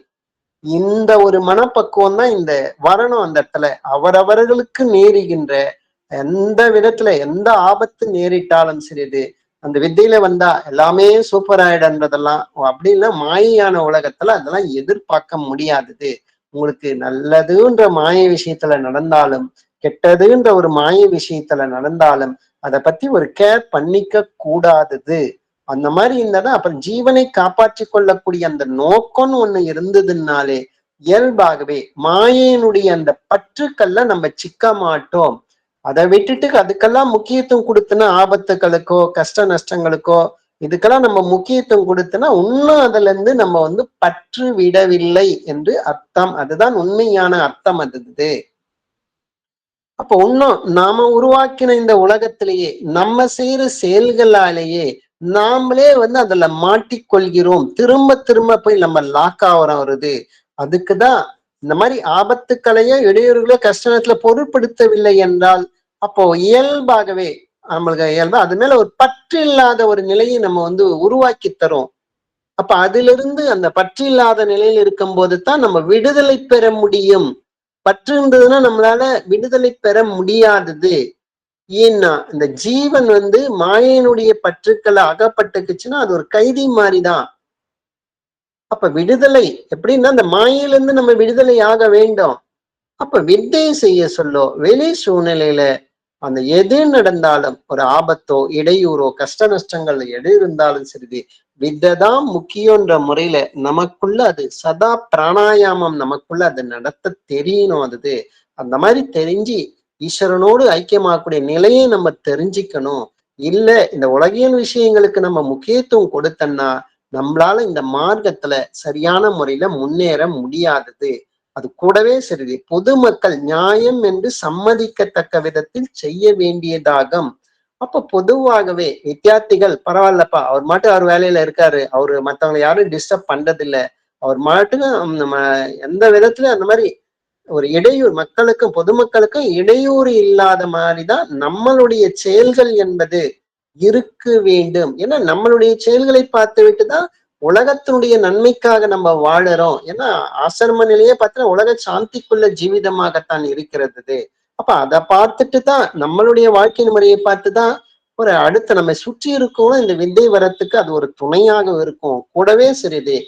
இந்த ஒரு மனப்பக்குவம் தான் இந்த வரணும். அந்த இடத்துல அவரவர்களுக்கு நேருகின்ற எந்த விதத்துல எந்த ஆபத்து நேரிட்டாலும் சரி, அந்த வித்தையில வந்தா எல்லாமே சூப்பர் ஆயிடுன்றதெல்லாம் அப்படின்னா மாயான உலகத்துல அதெல்லாம் எதிர்பார்க்க முடியாதது. உங்களுக்கு நல்லதுன்ற மாய விஷயத்துல நடந்தாலும் கெட்டதுன்ற ஒரு மாய விஷயத்துல நடந்தாலும் அதை பத்தி ஒரு கேர் பண்ணிக்க கூடாதது. அந்த மாதிரி இருந்தாதான் அப்புறம் ஜீவனை காப்பாற்றி கொள்ளக்கூடிய அந்த நோக்கம்னு ஒண்ணு இருந்ததுனாலே இயல்பாகவே மாயையினுடைய அந்த பற்றுக்கள்ல நம்ம சிக்க மாட்டோம். அதை விட்டுட்டு அதுக்கெல்லாம் முக்கியத்துவம் கொடுத்தனா ஆபத்துகளுக்கோ கஷ்ட நஷ்டங்களுக்கோ இதுக்கெல்லாம் நம்ம முக்கியத்துவம் கொடுத்தனா இன்னும் அதுல இருந்து நம்ம பற்று விடவில்லை என்று அர்த்தம். அதுதான் உண்மையான அர்த்தம். அது அப்போ இன்னும் நாம உருவாக்கின இந்த உலகத்திலேயே நம்ம செய்யற செயல்களாலேயே நாமளே அதுல மாட்டிக்கொள்கிறோம். திரும்ப திரும்ப போய் நம்ம லாக் ஆகிறோம் வருது. அதுக்குதான் இந்த மாதிரி ஆபத்துக்களையோ இடையூறுகளோ கஷ்டத்துல பொருட்படுத்தவில்லை என்றால் அப்போ இயல்பாகவே நம்மளுக்கு இயல்பா அது மேல ஒரு பற்று இல்லாத ஒரு நிலையை நம்ம உருவாக்கி தரும். அப்ப அதுல இருந்து அந்த பற்று இல்லாத நிலையில் இருக்கும் போது தான் நம்ம விடுதலை பெற முடியும். பற்று இருந்ததுன்னா நம்மளால விடுதலை பெற முடியாதது. ஏன்னா இந்த ஜீவன் மாயையினுடைய பற்றுக்களை அகப்பட்டுக்குச்சுன்னா அது ஒரு கைதி மாதிரிதான். அப்ப விடுதலை எப்படின்னா அந்த மாயையிலிருந்து நம்ம விடுதலை ஆக வேண்டும். அப்ப வித்தை செய்ய சொல்லோ வெளி சூழ்நிலையில அந்த எது நடந்தாலும் ஒரு ஆபத்தோ இடையூறோ கஷ்ட நஷ்டங்கள் எது இருந்தாலும் சரி வித்தை தான் முக்கியன்ற முறையில நமக்குள்ள அது சதா பிராணாயாமம் நமக்குள்ள அது நடத்த தெரியணும். அது அந்த மாதிரி தெரிஞ்சு ஈஸ்வரனோடு ஐக்கியமாகக்கூடிய நிலையை நம்ம தெரிஞ்சுக்கணும். இல்ல இந்த உலகியல் விஷயங்களுக்கு நம்ம முக்கியத்துவம் கொடுத்தோம்னா நம்மளால இந்த மார்க்கத்துல சரியான முறையில முன்னேற முடியாதது. அது கூடவே சரி பொதுமக்கள் நியாயம் என்று சம்மதிக்கத்தக்க விதத்தில் செய்ய வேண்டியதாகும். அப்ப பொதுவாகவே வித்தியார்த்திகள் பரவாயில்லப்பா அவர் மாட்டு அவர் வேலையில இருக்காரு, அவரு மத்தவங்களை யாரும் டிஸ்டர்ப் பண்றதில்லை, அவர் மாட்டுக்கு நம்ம எந்த விதத்துல அந்த மாதிரி ஒரு இடையூறு மக்களுக்கும் பொதுமக்களுக்கும் இடையூறு இல்லாத மாதிரிதான் நம்மளுடைய செயல்கள் என்பது இருக்க வேண்டும். ஏன்னா நம்மளுடைய செயல்களை பார்த்து விட்டுதான் உலகத்தினுடைய நன்மைக்காக நம்ம வாழறோம். ஏன்னா ஆசிரம நிலையே பார்த்தீங்கன்னா உலக சாந்திக்குள்ள ஜீவிதமாகத்தான் இருக்கிறது. அப்ப அதை பார்த்துட்டு தான் நம்மளுடைய வாழ்க்கை முறையை பார்த்துதான் ஒரு அடுத்த நம்ம சுற்றி இருக்கவும் இந்த வித்தை வரத்துக்கு அது ஒரு துணையாக இருக்கும். கூடவே சரிது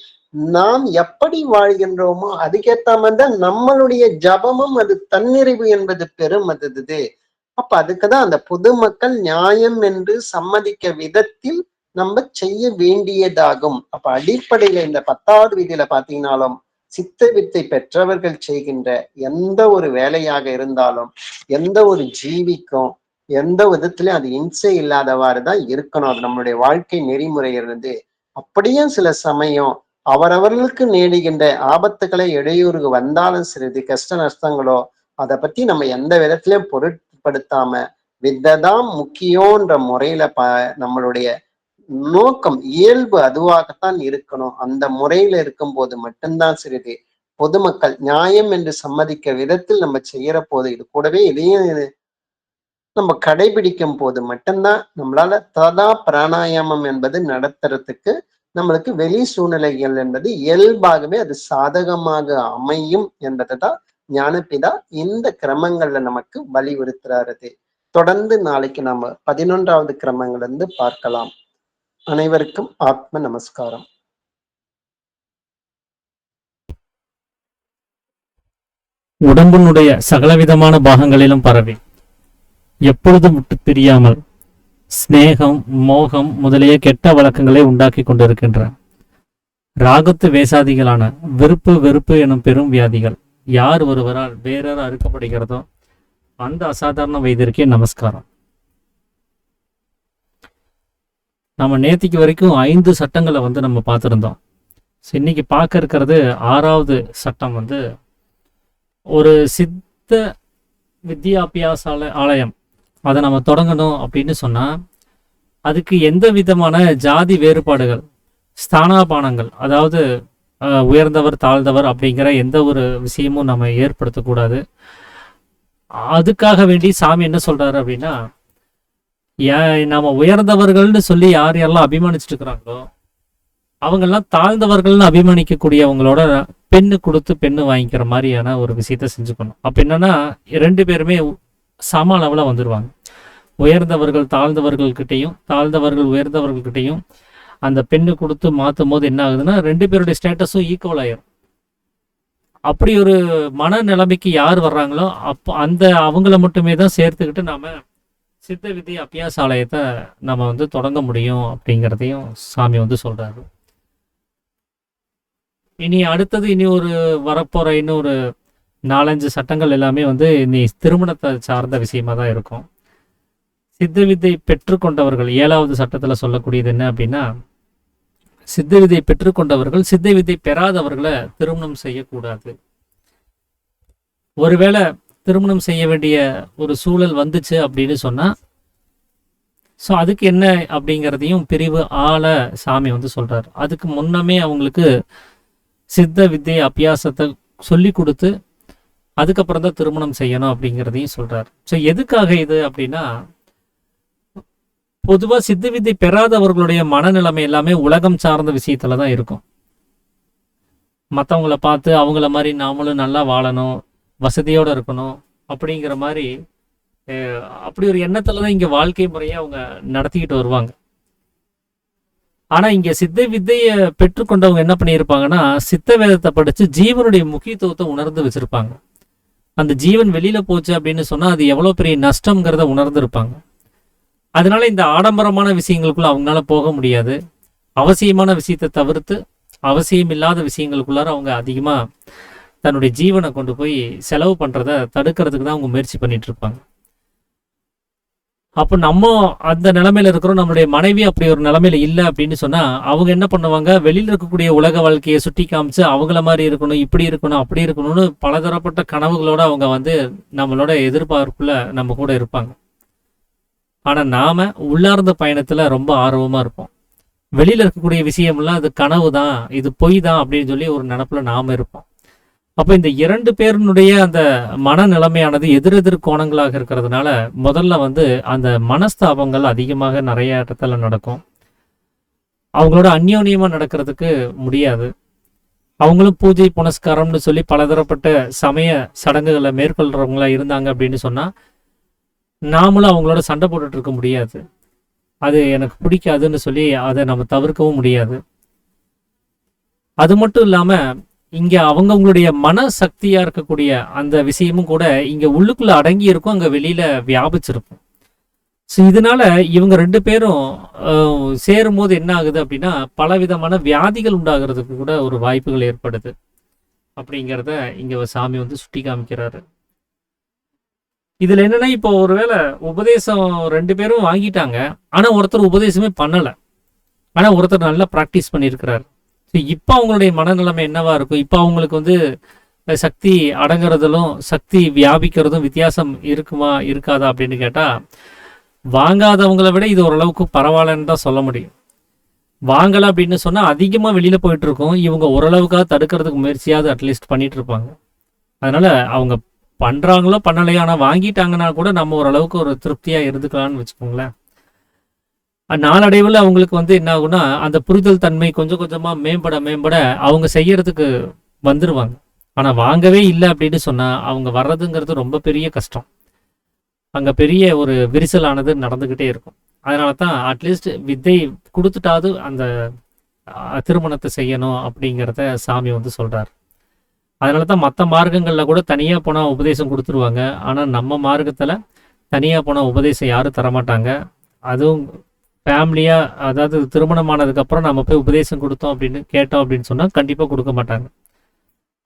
நாம் எப்படி வாழ்கின்றோமோ அதுக்கேற்ற மாதிரிதான் நம்மளுடைய ஜபமும் அது தன்னிறைவு என்பது பெரும் அது. அப்ப அதுக்குதான் அந்த பொதுமக்கள் நியாயம் என்று சம்மதிக்க விதத்தில் நம்ம செய்ய வேண்டியதாகும். அப்ப அடிப்படையில இந்த 10வது விதியில பாத்தீங்கன்னாலும் சித்த வித்தை பெற்றவர்கள் செய்கின்ற எந்த ஒரு வேலையாக இருந்தாலும் எந்த ஒரு ஜீவிக்கும் எந்த விதத்திலையும் அது இன்சை இல்லாதவாறுதான் இருக்கணும். அது நம்மளுடைய வாழ்க்கை நெறிமுறை இருந்து அப்படியே சில சமயம் அவரவர்களுக்கு நேடுகின்ற ஆபத்துக்களை இடையூறு வந்தாலும் சரி கஷ்ட நஷ்டங்களோ அதை பத்தி நம்ம எந்த விதத்திலையும் பொருட்படுத்தாம வித்தைதான் முக்கியன்ற முறையில நம்மளுடைய நோக்கம் இயல்பு அதுவாகத்தான் இருக்கணும். அந்த முறையில இருக்கும் போது மட்டும்தான் சிறிது பொதுமக்கள் நியாயம் என்று சம்மதிக்க விதத்தில் நம்ம செய்யற போது இது கூடவே இதையும் நம்ம கடைபிடிக்கும் போது மட்டும்தான் நம்மளால ததா பிராணாயாமம் என்பது நடத்துறதுக்கு நம்மளுக்கு வெளி சூழ்நிலைகள் என்பது இயல்பாகவே அது சாதகமாக அமையும் என்பதுதான் ஞானபிதா இந்த கிரமங்கள்ல நமக்கு வலியுறுத்துறாரு. தொடர்ந்து நாளைக்கு நாம 11வது கிரமங்கள் இருந்து பார்க்கலாம். அனைவருக்கும் ஆத்ம நமஸ்காரம். உடம்பினுடைய சகலவிதமான பாகங்களிலும் பரவி எப்பொழுதும் விட்டு தெரியாமல் ஸ்நேகம் மோகம் முதலிய கெட்ட வழக்கங்களை உண்டாக்கி கொண்டிருக்கின்ற ராகத்து வேசாதிகளான விருப்பு வெறுப்பு எனும் பெரும் வியாதிகள் யார் ஒருவரால் வேறொரு அறுக்கப்படுகிறதோ அந்த அசாதாரண வைத்தியருக்கே நமஸ்காரம். நம்ம நேத்திக்கு வரைக்கும் 5 சட்டங்களை நம்ம பார்த்துருந்தோம். இன்னைக்கு பார்க்க இருக்கிறது 6வது சட்டம். ஒரு சித்த வித்யாபியாச ஆலயம் அதை நம்ம தொடங்கணும் அப்படின்னு சொன்னா அதுக்கு எந்த விதமான ஜாதி வேறுபாடுகள் ஸ்தானாபானங்கள் அதாவது உயர்ந்தவர் தாழ்ந்தவர் அப்படிங்கிற எந்த ஒரு விஷயமும் நம்ம ஏற்படுத்தக்கூடாது. அதுக்காக வேண்டி சாமி என்ன சொல்றாரு அப்படின்னா, நாம உயர்ந்தவர்கள்னு சொல்லி யார் யாரெல்லாம் அபிமானிச்சுட்டு இருக்கிறாங்களோ அவங்கெல்லாம் தாழ்ந்தவர்கள்னு அபிமானிக்கக்கூடியவங்களோட பெண்ணு கொடுத்து பெண்ணு வாங்கிக்கிற மாதிரியான ஒரு விஷயத்த செஞ்சுக்கணும். அப்ப என்னன்னா 2 பேருமே சம அளவுல வந்துருவாங்க. உயர்ந்தவர்கள் தாழ்ந்தவர்கள்கிட்டையும் தாழ்ந்தவர்கள் உயர்ந்தவர்கள்கிட்டையும் அந்த பெண்ணு கொடுத்து மாற்றும் போது என்ன ஆகுதுன்னா 2 பேருடைய ஸ்டேட்டஸும் ஈக்குவல் ஆயிரும். அப்படி ஒரு மன நிலைமைக்கு யார் வர்றாங்களோ அப்போ அந்த அவங்கள மட்டுமே தான் சேர்த்துக்கிட்டு நாம சித்த வித்தை அபியாச ஆலயத்தை நம்ம வந்து தொடங்க முடியும் அப்படிங்கிறதையும் சாமி வந்து சொல்றாரு. இனி அடுத்தது இனி ஒரு வரப்போற இன்னொரு 4-5 சட்டங்கள் எல்லாமே வந்து இனி திருமணத்தை சார்ந்த விஷயமா தான் இருக்கும். சித்த வித்தை பெற்றுக்கொண்டவர்கள் 7வது சட்டத்துல சொல்லக்கூடியது என்ன அப்படின்னா, சித்த வித்தை பெற்றுக்கொண்டவர்கள் சித்த வித்தை பெறாதவர்களை திருமணம் செய்யக்கூடாது. ஒருவேளை திருமணம் செய்ய வேண்டிய ஒரு சூழல் வந்துச்சு அப்படின்னு சொன்னா ஸோ அதுக்கு என்ன அப்படிங்கிறதையும் பிரிவு ஆள சாமி வந்து சொல்றாரு. அதுக்கு முன்னமே அவங்களுக்கு சித்த வித்தை அபியாசத்தை சொல்லி கொடுத்து அதுக்கப்புறம் தான் திருமணம் செய்யணும் அப்படிங்கிறதையும் சொல்றாரு. ஸோ எதுக்காக இது அப்படின்னா, பொதுவாக சித்த வித்தை பெறாதவர்களுடைய மனநிலைமை எல்லாமே உலகம் சார்ந்த விஷயத்துல தான் இருக்கும். மற்றவங்கள பார்த்து அவங்கள மாதிரி நாமளும் நல்லா வாழணும், வசதியோடு இருக்கணும் அப்படிங்கிற மாதிரி அப்படி ஒரு எண்ணத்துல தான் இங்க வாழ்க்கை முறையை அவங்க நடத்திக்கிட்டு வருவாங்க. ஆனா இங்க சித்த வித்தையை பெற்றுக்கொண்டவங்க என்ன பண்ணியிருப்பாங்கன்னா, சித்த வேதத்தை படிச்சு ஜீவனுடைய முக்கியத்துவத்தை உணர்ந்து வச்சிருப்பாங்க. அந்த ஜீவன் வெளியில போச்சு அப்படின்னு சொன்னா அது எவ்வளவு பெரிய நஷ்டம்ங்கிறத உணர்ந்து இருப்பாங்க. அதனால இந்த ஆடம்பரமான விஷயங்களுக்குள்ள அவங்களால போக முடியாது. அவசியமான விஷயத்தை தவிர்த்து அவசியம் இல்லாத விஷயங்களுக்குள்ளார அவங்க அதிகமா தன்னுடைய ஜீவனை கொண்டு போய் செலவு பண்றத தடுக்கிறதுக்கு தான் அவங்க முயற்சி பண்ணிட்டு இருப்பாங்க. அப்போ நம்ம அந்த நிலைமையில இருக்கிறோம், நம்மளுடைய மனைவி அப்படி ஒரு நிலைமையில இல்லை அப்படின்னு சொன்னா அவங்க என்ன பண்ணுவாங்க, வெளியில இருக்கக்கூடிய உலக வாழ்க்கையை சுட்டி காமிச்சு அவங்கள மாதிரி இருக்கணும், இப்படி இருக்கணும், அப்படி இருக்கணும்னு பலதரப்பட்ட கனவுகளோட அவங்க வந்து நம்மளோட எதிர்பார்ப்புல நம்ம கூட இருப்பாங்க. ஆனா நாம உள்ளார்ந்த பயணத்துல ரொம்ப ஆர்வமா இருப்போம். வெளியில இருக்கக்கூடிய விஷயம்லாம் அது கனவு தான், இது பொய் தான் அப்படின்னு சொல்லி ஒரு நினப்புல நாம இருப்போம். அப்போ இந்த 2 பேருனுடைய அந்த மனநிலைமையானது எதிரெதிர் கோணங்களாக இருக்கிறதுனால முதல்ல வந்து அந்த மனஸ்தாபங்கள் அதிகமாக நிறைய இடத்துல நடக்கும். அவங்களோட அந்யோன்யமா நடக்கிறதுக்கு முடியாது. அவங்களும் பூஜை புனஸ்காரம்னு சொல்லி பலதரப்பட்ட சமய சடங்குகளை மேற்கொள்றவங்களா இருந்தாங்க அப்படின்னு சொன்னா நாமளும் அவங்களோட சண்டை போட்டுட்டு இருக்க முடியாது. அது எனக்கு பிடிக்காதுன்னு சொல்லி அதை நம்ம தவிர்க்கவும் முடியாது. அது மட்டும் இல்லாம இங்க அவங்கவுங்களுடைய மன சக்தியா இருக்கக்கூடிய அந்த விஷயமும் கூட இங்க உள்ளுக்குள்ள அடங்கி இருக்கும், அங்க வெளியில வியாபிச்சிருக்கும். ஸோ இதனால இவங்க 2 பேரும் சேரும் போது என்ன ஆகுது அப்படின்னா பலவிதமான வியாதிகள் உண்டாகிறதுக்கு கூட ஒரு வாய்ப்புகள் ஏற்படுது அப்படிங்கிறத இங்க சாமி வந்து சுட்டி காமிக்கிறாரு. இதுல என்னன்னா, இப்போ ஒருவேளை உபதேசம் 2 பேரும் வாங்கிட்டாங்க, ஆனா ஒருத்தர் உபதேசமே பண்ணல, ஆனா ஒருத்தர் நல்லா ப்ராக்டிஸ் பண்ணியிருக்கிறாரு. இப்போ அவங்களுடைய மனநிலைமை என்னவா இருக்கும், இப்போ அவங்களுக்கு வந்து சக்தி அடங்குறதுலும் சக்தி வியாபிக்கிறதும் வித்தியாசம் இருக்குமா இருக்காதா அப்படின்னு கேட்டா வாங்காதவங்களை விட இது ஓரளவுக்கு பரவாயில்லன்னு தான் சொல்ல முடியும். வாங்கலை அப்படின்னு சொன்னா அதிகமா வெளியில போயிட்டு இருக்கோம், இவங்க ஓரளவுக்காக தடுக்கிறதுக்கு முயற்சியாவது அட்லீஸ்ட் பண்ணிட்டு இருப்பாங்க. அதனால அவங்க பண்றாங்களோ பண்ணலையோ, ஆனா வாங்கிட்டாங்கன்னா கூட நம்ம ஓரளவுக்கு ஒரு திருப்தியா இருந்துக்கலாம்னு வச்சுக்கோங்களேன். நாளடைவில் அவங்களுக்கு வந்து என்ன ஆகுனா அந்த புரிதல் தன்மை கொஞ்சம் கொஞ்சமா மேம்பட மேம்பட அவங்க செய்யறதுக்கு வந்துருவாங்க. ஆனா வாங்கவே இல்லை அப்படின்னு சொன்னா அவங்க வர்றதுங்கிறது ரொம்ப பெரிய கஷ்டம். அங்க பெரிய ஒரு விரிசலானது நடந்துகிட்டே இருக்கும். அதனால தான் அட்லீஸ்ட் வித்தை கொடுத்துட்டாவது அந்த திருமணத்தை செய்யணும் அப்படிங்கிறத சாமி வந்து சொல்றாரு. அதனால தான் மற்ற மார்க்கங்கள்ல கூட தனியா போனா உபதேசம் கொடுத்துருவாங்க, ஆனா நம்ம மார்க்கத்துல தனியா போனா உபதேசம் யாரும் தரமாட்டாங்க. அதுவும் ஃபேமிலியா, அதாவது திருமணமானதுக்கு அப்புறம் நம்ம போய் உபதேசம் கொடுத்தோம் அப்படின்னு கேட்டோம் அப்படின்னு சொன்னா கண்டிப்பா கொடுக்க மாட்டாங்க.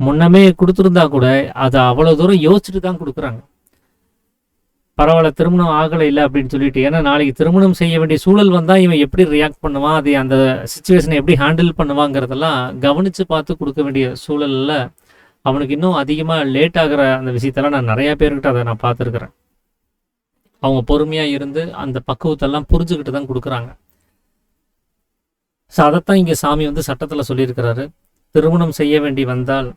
முன்னமே கொடுத்துருந்தா கூட அதை அவ்வளவு தூரம் யோசிச்சுட்டு தான் கொடுக்குறாங்க. பரவாயில்ல திருமணம் ஆகலை இல்லை அப்படின்னு சொல்லிட்டு, ஏன்னா நாளைக்கு திருமணம் செய்ய வேண்டிய சூழல் வந்தா இவன் எப்படி ரியாக்ட் பண்ணுவான், அது அந்த சுச்சுவேஷனை எப்படி ஹேண்டில் பண்ணுவாங்கிறதெல்லாம் கவனிச்சு பார்த்து கொடுக்க வேண்டிய சூழல்ல அவனுக்கு இன்னும் அதிகமா லேட் ஆகிற அந்த விஷயத்தெல்லாம் நான் நிறைய பேர்கிட்ட அதை நான் பார்த்துருக்குறேன். அவங்க பொறுமையா இருந்து அந்த பக்குவத்தெல்லாம் புரிஞ்சுக்கிட்டு தான் கொடுக்குறாங்க. ஸோ அதைத்தான் இங்க சாமி வந்து சட்டத்துல சொல்லியிருக்கிறாரு. திருமணம் செய்ய வேண்டி வந்தால்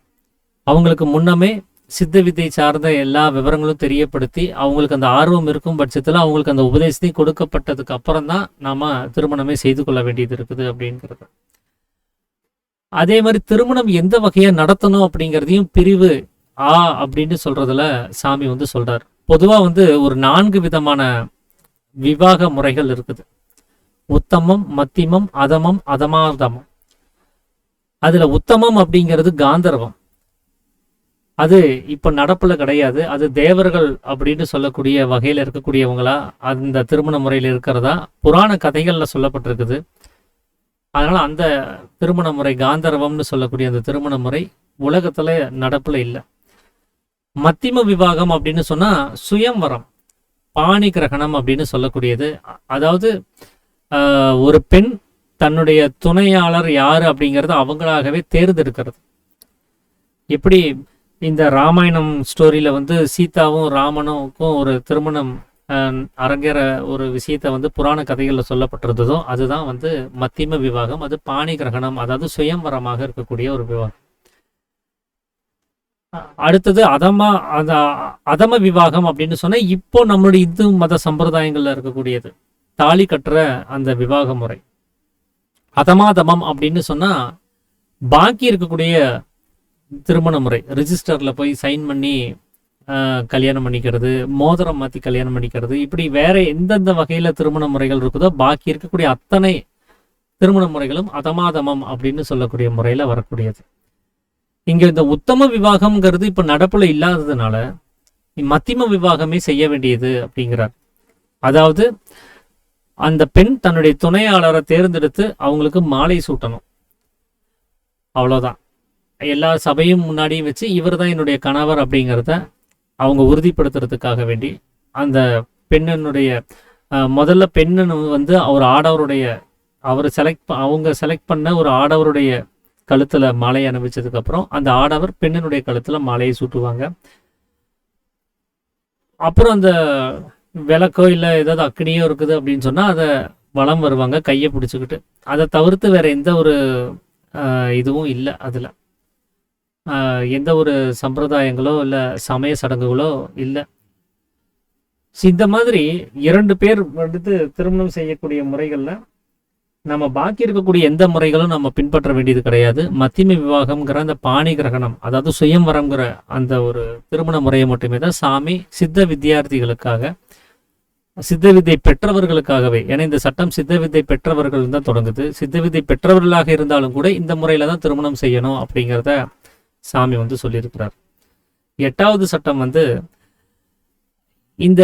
அவங்களுக்கு முன்னமே சித்த வித்தை சார்ந்த எல்லா விவரங்களும் தெரியப்படுத்தி அவங்களுக்கு அந்த ஆர்வம் இருக்கும் பட்சத்தில் அவங்களுக்கு அந்த உபதேசத்தையும் கொடுக்கப்பட்டதுக்கு அப்புறம் தான் நாம திருமணமே செய்து கொள்ள வேண்டியது இருக்குது அப்படிங்கிறது. அதே மாதிரி திருமணம் எந்த வகையா நடத்தணும் அப்படிங்கிறதையும் பிரிவு அப்படின்னு சொல்றதுல சாமி வந்து சொல்றார். பொதுவா வந்து ஒரு 4 விதமான விவாக முறைகள் இருக்குது. உத்தமம், மத்தியமம், அதமம், அதமாதமம். அதுல உத்தமம் அப்படிங்கிறது காந்தர்வம். அது இப்ப நடப்புல கிடையாது. அது தேவர்கள் அப்படின்னு சொல்லக்கூடிய வகையில இருக்கக்கூடியவங்களா அந்த திருமண முறையில் இருக்கிறதா புராண கதைகள்ல சொல்லப்பட்டிருக்குது. அதனால அந்த திருமண முறை காந்தர்வம்னு சொல்லக்கூடிய அந்த திருமண முறை உலகத்துல நடப்புல இல்லை. மத்தியம விவாகம் அப்படின்னு சொன்னா சுயம்வரம், பாணி கிரகணம் அப்படின்னு சொல்லக்கூடியது. அதாவது ஒரு பெண் தன்னுடைய துணையாளர் யாரு அப்படிங்கறது அவங்களாகவே தேர்ந்தெடுக்கிறது. எப்படி இந்த ராமாயணம் ஸ்டோரியில வந்து சீதாவும் ராமனுக்கும் ஒரு திருமணம் அரங்கேற ஒரு விஷயத்த வந்து புராண கதைகள்ல சொல்லப்பட்டிருந்ததோ அதுதான் வந்து மத்தியம விவாகம். அது பாணி கிரகணம், அதாவது சுயம்வரமாக இருக்கக்கூடிய ஒரு விவாகம். அடுத்தது அதம விவாகம் அப்படின்னு சொன்னா இப்போ நம்மளுடைய இந்து மத சம்பிரதாயங்கள்ல இருக்கக்கூடியது தாலி கட்டுற அந்த விவாக முறை. அதமாதமம் அப்படின்னு சொன்னா பாக்கி இருக்கக்கூடிய திருமண முறை, ரிஜிஸ்டர்ல போய் சைன் பண்ணி கல்யாணம் பண்ணிக்கிறது, மோதிரம் மாத்தி கல்யாணம் பண்ணிக்கிறது, இப்படி வேற எந்தெந்த வகையில திருமண முறைகள் இருக்குதோ பாக்கி இருக்கக்கூடிய அத்தனை திருமண முறைகளும் அதமாதமம் அப்படின்னு சொல்லக்கூடிய முறையில வரக்கூடியது. இங்க இந்த உத்தம விவாகம்ங்கிறது இப்ப நடப்புல இல்லாததுனால மத்தியம விவாகமே செய்ய வேண்டியது அப்படிங்கிறார். அதாவது அந்த பெண் தன்னுடைய துணையாளரை தேர்ந்தெடுத்து அவங்களுக்கு மாலை சூட்டணும், அவ்வளவுதான். எல்லா சபையும் முன்னாடியும் வச்சு இவர் தான் என்னுடைய கணவர் அப்படிங்கிறத அவங்க உறுதிப்படுத்துறதுக்காக வேண்டி அந்த பெண்ணினுடைய முதல்ல பெண்ணு வந்து அவர் அவங்க செலக்ட் பண்ண ஒரு ஆடவருடைய கழுத்துல மாலை அணிவிச்சதுக்கு அப்புறம் அந்த ஆடவர் பெண்ணினுடைய கழுத்துல மாலையை சூட்டுவாங்க. அப்புறம் அந்த விளக்கோ இல்லை ஏதாவது அக்னியோ இருக்குது அப்படின்னு சொன்னா அதை வலம் வருவாங்க கையை பிடிச்சிக்கிட்டு. அதை தவிர்த்து வேற எந்த ஒரு இதுவும் இல்லை. அதுல எந்த ஒரு சம்பிரதாயங்களோ இல்லை சமய சடங்குகளோ இல்லை. இந்த மாதிரி 2 பேர் வந்து திருமணம் செய்யக்கூடிய முறைகள்ல நம்ம பாக்கி இருக்கக்கூடிய எந்த முறைகளும் நம்ம பின்பற்ற வேண்டியது கிடையாது. மத்தியம விவாகம்ங்கிற அந்த பாணி கிரகணம், அதாவது சுயம்வரம்ங்கிற அந்த ஒரு திருமண முறையை மட்டுமே தான் சாமி சித்த வித்தியார்த்திகளுக்காக, சித்த வித்தை பெற்றவர்களுக்காகவே, ஏன்னா இந்த சட்டம் சித்த வித்தை பெற்றவர்கள் தான் தொடங்குது. சித்த வித்தை பெற்றவர்களாக இருந்தாலும் கூட இந்த முறையில தான் திருமணம் செய்யணும் அப்படிங்கிறத சாமி வந்து சொல்லியிருக்கிறார். 8வது சட்டம் வந்து இந்த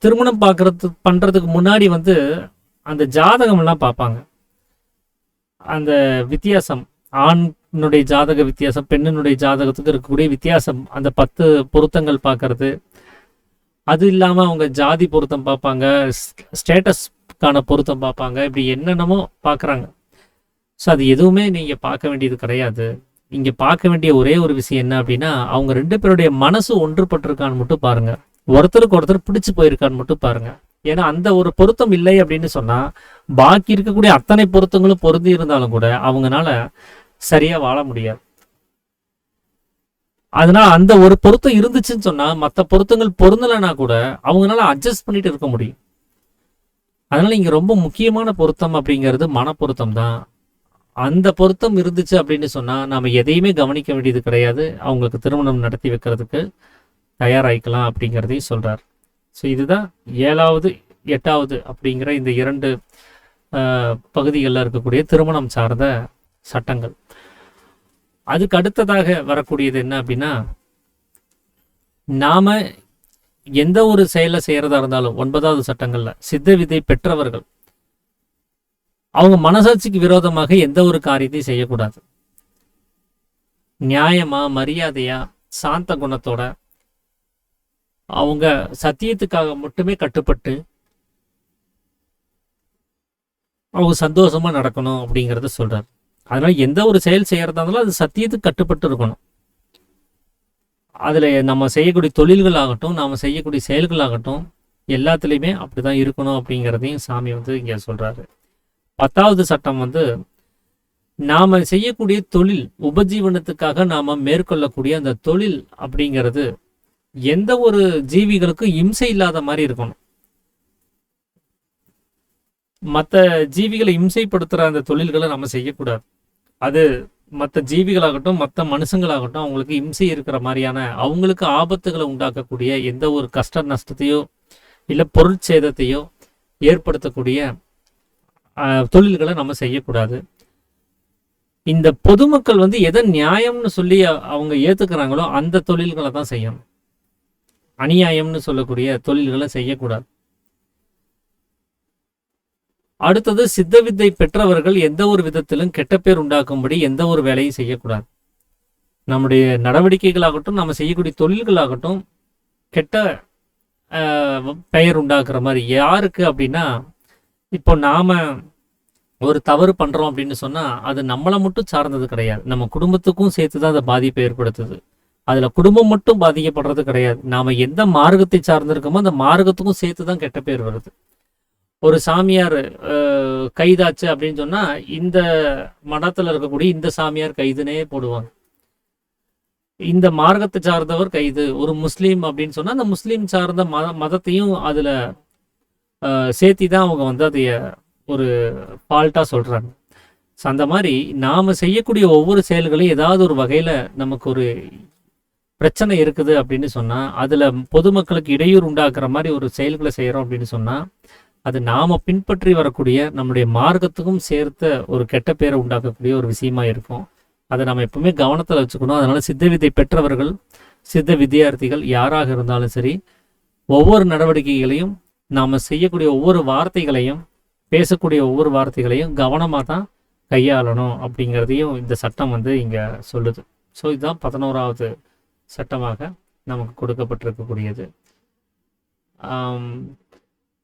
திருமணம் பண்றதுக்கு முன்னாடி வந்து அந்த ஜாதகம் எல்லாம் பார்ப்பாங்க. அந்த வித்தியாசம், ஆணுடைய ஜாதக வித்தியாசம், பெண்ணினுடைய ஜாதகத்துக்கு இருக்கக்கூடிய வித்தியாசம், அந்த 10 பொருத்தங்கள் பார்க்கறது. அது இல்லாம அவங்க ஜாதி பொருத்தம் பார்ப்பாங்க, ஸ்டேட்டஸ்க்கான பொருத்தம் பார்ப்பாங்க, இப்படி என்னென்னமோ பார்க்குறாங்க. ஸோ அது எதுவுமே நீங்க பார்க்க வேண்டியது கிடையாது. இங்க பார்க்க வேண்டிய ஒரே ஒரு விஷயம் என்ன அப்படின்னா, அவங்க 2 பேருடைய மனசு ஒன்றுபட்டிருக்கான்னு மட்டும் பாருங்க, ஒருத்தருக்கு ஒருத்தர் பிடிச்சு போயிருக்கான்னு மட்டும் பாருங்க. ஏன்னா அந்த ஒரு பொருத்தம் இல்லை அப்படின்னு சொன்னா பாக்கி இருக்கக்கூடிய அத்தனை பொருத்தங்களும் பொருந்தி இருந்தாலும் கூட அவங்கனால சரியா வாழ முடியாது. அதனால அந்த ஒரு பொருத்தம் இருந்துச்சுன்னு சொன்னா மற்ற பொருத்தங்கள் பொருந்தலைன்னா கூட அவங்களால அட்ஜஸ்ட் பண்ணிட்டு இருக்க முடியும். அதனால இங்க ரொம்ப முக்கியமான பொருத்தம் அப்படிங்கிறது மன பொருத்தம் தான். அந்த பொருத்தம் இருந்துச்சு அப்படின்னு சொன்னா நாம எதையுமே கவனிக்க வேண்டியது கிடையாது, அவங்களுக்கு திருமணம் நடத்தி வைக்கிறதுக்கு தயாராகிக்கலாம் அப்படிங்கிறதையும் சொல்றார். ஸோ இதுதான் 7வது 8வது அப்படிங்கிற இந்த 2 பகுதிகளில் இருக்கக்கூடிய திருமணம் சார்ந்த சட்டங்கள். அதுக்கு அடுத்ததாக வரக்கூடியது என்ன அப்படின்னா, நாம எந்த ஒரு செயலை செய்யறதா இருந்தாலும் 9வது சட்டங்கள்ல சித்த வித்தை பெற்றவர்கள் அவங்க மனசாட்சிக்கு விரோதமாக எந்த ஒரு காரியத்தையும் செய்யக்கூடாது. நியாயமா, மரியாதையா, சாந்த குணத்தோட அவங்க சத்தியத்துக்காக மட்டுமே கட்டுப்பட்டு அவங்க சந்தோஷமா நடக்கணும் அப்படிங்கறத சொல்றாரு. அதனால எந்த ஒரு செயல் செய்யறதா இருந்தாலும் அது சத்தியத்துக்கு கட்டுப்பட்டு இருக்கணும். அதுல நம்ம செய்யக்கூடிய தொழில்கள் ஆகட்டும், நாம செய்யக்கூடிய செயல்கள் ஆகட்டும், எல்லாத்துலயுமே அப்படிதான் இருக்கணும் அப்படிங்கிறதையும் சாமி வந்து இங்க சொல்றாரு. 10வது சட்டம் வந்து நாம செய்யக்கூடிய தொழில், உபஜீவனத்துக்காக நாம மேற்கொள்ளக்கூடிய அந்த தொழில் அப்படிங்கிறது எந்த ஒரு ஜீவிகளுக்கும் இம்சை இல்லாத மாதிரி இருக்கணும். மற்ற ஜீவிகளை இம்சைப்படுத்துற அந்த தொழில்களை நம்ம செய்யக்கூடாது. அது மற்ற ஜீவிகளாகட்டும் மற்ற மனுஷங்களாகட்டும் அவங்களுக்கு இம்சை இருக்கிற மாதிரியான, அவங்களுக்கு ஆபத்துகளை உண்டாக்கக்கூடிய எந்த ஒரு கஷ்ட நஷ்டத்தையோ இல்லை பொருட்சேதத்தையோ ஏற்படுத்தக்கூடிய தொழில்களை நம்ம செய்யக்கூடாது. இந்த பொதுமக்கள் எதை நியாயம்னு சொல்லி அவங்க ஏத்துக்கிறாங்களோ அந்த தொழில்களை தான் செய்யணும். அநியாயம்னு சொல்லக்கூடிய தொழில்களை செய்யக்கூடாது. அடுத்தது, சித்த வித்தை பெற்றவர்கள் எந்த ஒரு விதத்திலும் கெட்ட பேர் உண்டாக்கும்படி எந்த ஒரு வேலையும் செய்யக்கூடாது. நம்முடைய நடவடிக்கைகளாகட்டும் நம்ம செய்யக்கூடிய தொழில்களாகட்டும் கெட்ட பெயர் உண்டாக்குற மாதிரி. யாருக்கு அப்படின்னா, இப்போ நாம ஒரு தவறு பண்றோம் அப்படின்னு சொன்னா அது நம்மளை மட்டும் சார்ந்தது கிடையாது, நம்ம குடும்பத்துக்கும் சேர்த்துதான் அதை பாதிப்பை ஏற்படுத்துது. அதுல குடும்பம் மட்டும் பாதிக்கப்படுறது கிடையாது, நாம எந்த மார்க்கத்தை சார்ந்திருக்கோமோ அந்த மார்க்கத்துக்கும் சேர்த்துதான் கெட்ட பேர் வருது. ஒரு சாமியார் கைதாச்சு அப்படின்னு சொன்னா இந்த மடத்துல இருக்கக்கூடிய இந்த சாமியார் கைதுனே போடுவாங்க. இந்த மார்க்கத்தை சார்ந்தவர் கைது. ஒரு முஸ்லீம் அப்படின்னு சொன்னா அந்த முஸ்லீம் சார்ந்த மதத்தையும் அதுல சேர்த்தி தான் அவங்க அதைய ஒரு ஃபால்ட்டா சொல்றாங்க. அந்த மாதிரி நாம செய்யக்கூடிய ஒவ்வொரு செயல்களையும் ஏதாவது ஒரு வகையில நமக்கு ஒரு பிரச்சனை இருக்குது அப்படின்னு சொன்னா, அதுல பொதுமக்களுக்கு இடையூறு உண்டாக்குற மாதிரி ஒரு செயல்களை செய்யறோம் அப்படின்னு சொன்னா அது நாம பின்பற்றி வரக்கூடிய நம்முடைய மார்க்கத்துக்கும் சேர்த்த ஒரு கெட்ட பேரை உண்டாக்கக்கூடிய ஒரு விஷயமா இருக்கும். அதை நம்ம எப்பவுமே கவனத்தில் வச்சுக்கணும். அதனால சித்த வித்தை பெற்றவர்கள், சித்த வித்தியார்த்திகள் யாராக இருந்தாலும் சரி, ஒவ்வொரு நடவடிக்கைகளையும் நாம செய்யக்கூடிய ஒவ்வொரு வார்த்தைகளையும், பேசக்கூடிய ஒவ்வொரு வார்த்தைகளையும் கவனமாக தான் கையாளணும் அப்படிங்கிறதையும் இந்த சட்டம் இங்க சொல்லுது. ஸோ இதுதான் 11வது சட்டமாக நமக்கு கொடுக்கப்பட்டிருக்கக்கூடியது.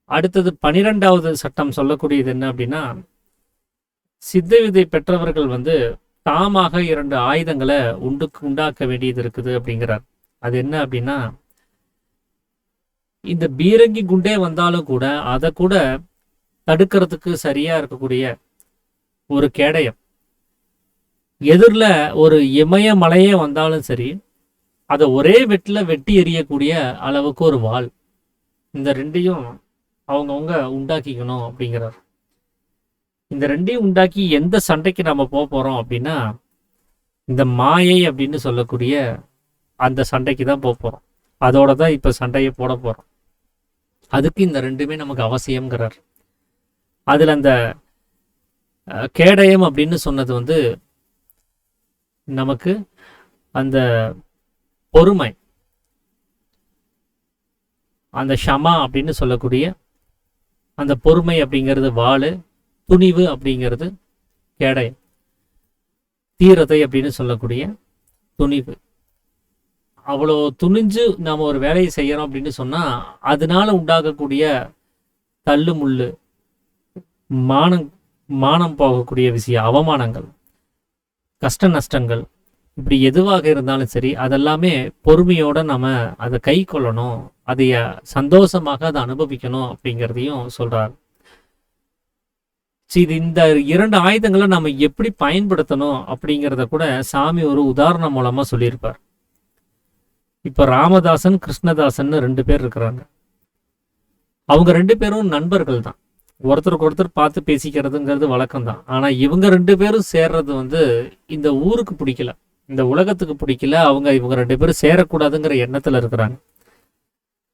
அடுத்தது 12வது சட்டம் சொல்லக்கூடியது என்ன அப்படின்னா, சித்த வித்தை பெற்றவர்கள் தாமாக 2 ஆயுதங்களை உண்டாக்க வேண்டியது இருக்குது அப்படிங்கிறார். அது என்ன அப்படின்னா, இந்த பீரங்கி குண்டே வந்தாலும் கூட அதை கூட தடுக்கிறதுக்கு சரியா இருக்கக்கூடிய ஒரு கேடயம், எதிரில் ஒரு இமயமலையே வந்தாலும் சரி அதை ஒரே வெட்டில் வெட்டி எறியக்கூடிய அளவுக்கு ஒரு வாள், இந்த 2ஐயும் அவங்கவுங்க உண்டாக்கிக்கணும் அப்படிங்கிறார். இந்த 2ஐயும் உண்டாக்கி எந்த சண்டைக்கு நம்ம போறோம் அப்படின்னா, இந்த மாயை அப்படின்னு சொல்லக்கூடிய அந்த சண்டைக்கு தான் போறோம். அதோட தான் இப்ப சண்டையை போட போறோம். அதுக்கு இந்த 2மே நமக்கு அவசியம்ங்கிறார். அதுல அந்த கேடயம் அப்படின்னு சொன்னது நமக்கு அந்த பொறுமை, அந்த ஷமா அப்படின்னு சொல்லக்கூடிய அந்த பொறுமை அப்படிங்கிறது வாளு, துணிவு அப்படிங்கிறது கேடயம், தீரத்தை அப்படின்னு சொல்லக்கூடிய துணிவு. அவ்வளோ துணிஞ்சு நாம ஒரு வேலையை செய்யறோம் அப்படின்னு சொன்னா அதனால உண்டாகக்கூடிய தள்ளு முள்ளு, மானம் போகக்கூடிய விஷயம், அவமானங்கள், கஷ்ட நஷ்டங்கள், இப்படி எதுவாக இருந்தாலும் சரி அதெல்லாமே பொறுமையோட நம்ம அதை கை கொள்ளணும், அதைய சந்தோஷமாக அதை அனுபவிக்கணும் அப்படிங்கிறதையும் சொல்றார். சரி, இந்த 2 ஆயுதங்களை நம்ம எப்படி பயன்படுத்தணும் அப்படிங்கிறத கூட சாமி ஒரு உதாரணம் மூலமா சொல்லியிருப்பார். இப்ப ராமதாசன், கிருஷ்ணதாசன் 2 பேர் இருக்கிறாங்க. அவங்க 2 பேரும் நண்பர்கள் தான், ஒருத்தருக்கு ஒருத்தர் பார்த்து பேசிக்கிறதுங்கிறது வழக்கம் தான். ஆனா இவங்க 2 பேரும் சேர்றது இந்த ஊருக்கு பிடிக்கல, இந்த உலகத்துக்கு பிடிக்கல. இவங்க 2 பேரும் சேரக்கூடாதுங்கிற எண்ணத்துல இருக்கிறாங்க.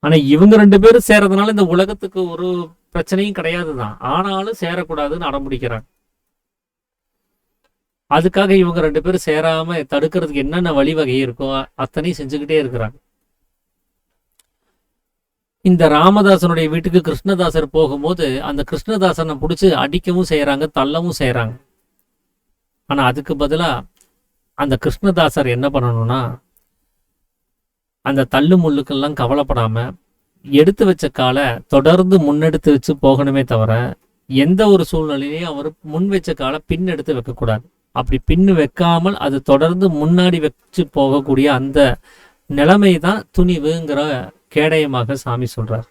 ஆனா இவங்க 2 பேரும் சேர்றதுனால இந்த உலகத்துக்கு ஒரு பிரச்சனையும் கிடையாது தான், ஆனாலும் சேரக்கூடாதுன்னு அடம்பிடிக்கிறாங்க. அதுக்காக இவங்க 2 பேரும் சேராம தடுக்கிறதுக்கு என்னென்ன வழிவகை இருக்கோ அத்தனையும் செஞ்சுக்கிட்டே இருக்கிறாங்க. இந்த ராமதாசனுடைய வீட்டுக்கு கிருஷ்ணதாசர் போகும்போது அந்த கிருஷ்ணதாசனை பிடிச்சி அடிக்கவும் செய்யறாங்க, தள்ளவும் செய்யறாங்க. ஆனா அதுக்கு பதிலா அந்த கிருஷ்ணதாசர் என்ன பண்ணணும்னா, அந்த தள்ளு முள்ளுக்கெல்லாம் கவலைப்படாம எடுத்து வச்ச காலை தொடர்ந்து முன்னெடுத்து வச்சு போகணுமே தவிர எந்த ஒரு சூழ்நிலையிலையும் அவர் முன் வச்ச காலை பின் எடுத்து வைக்கக்கூடாது. அப்படி பின்னு வைக்காமல் அது தொடர்ந்து முன்னாடி வச்சு போகக்கூடிய அந்த நிலைமை தான் துணிவுங்கிற கேடயமாக சாமி சொல்றார்.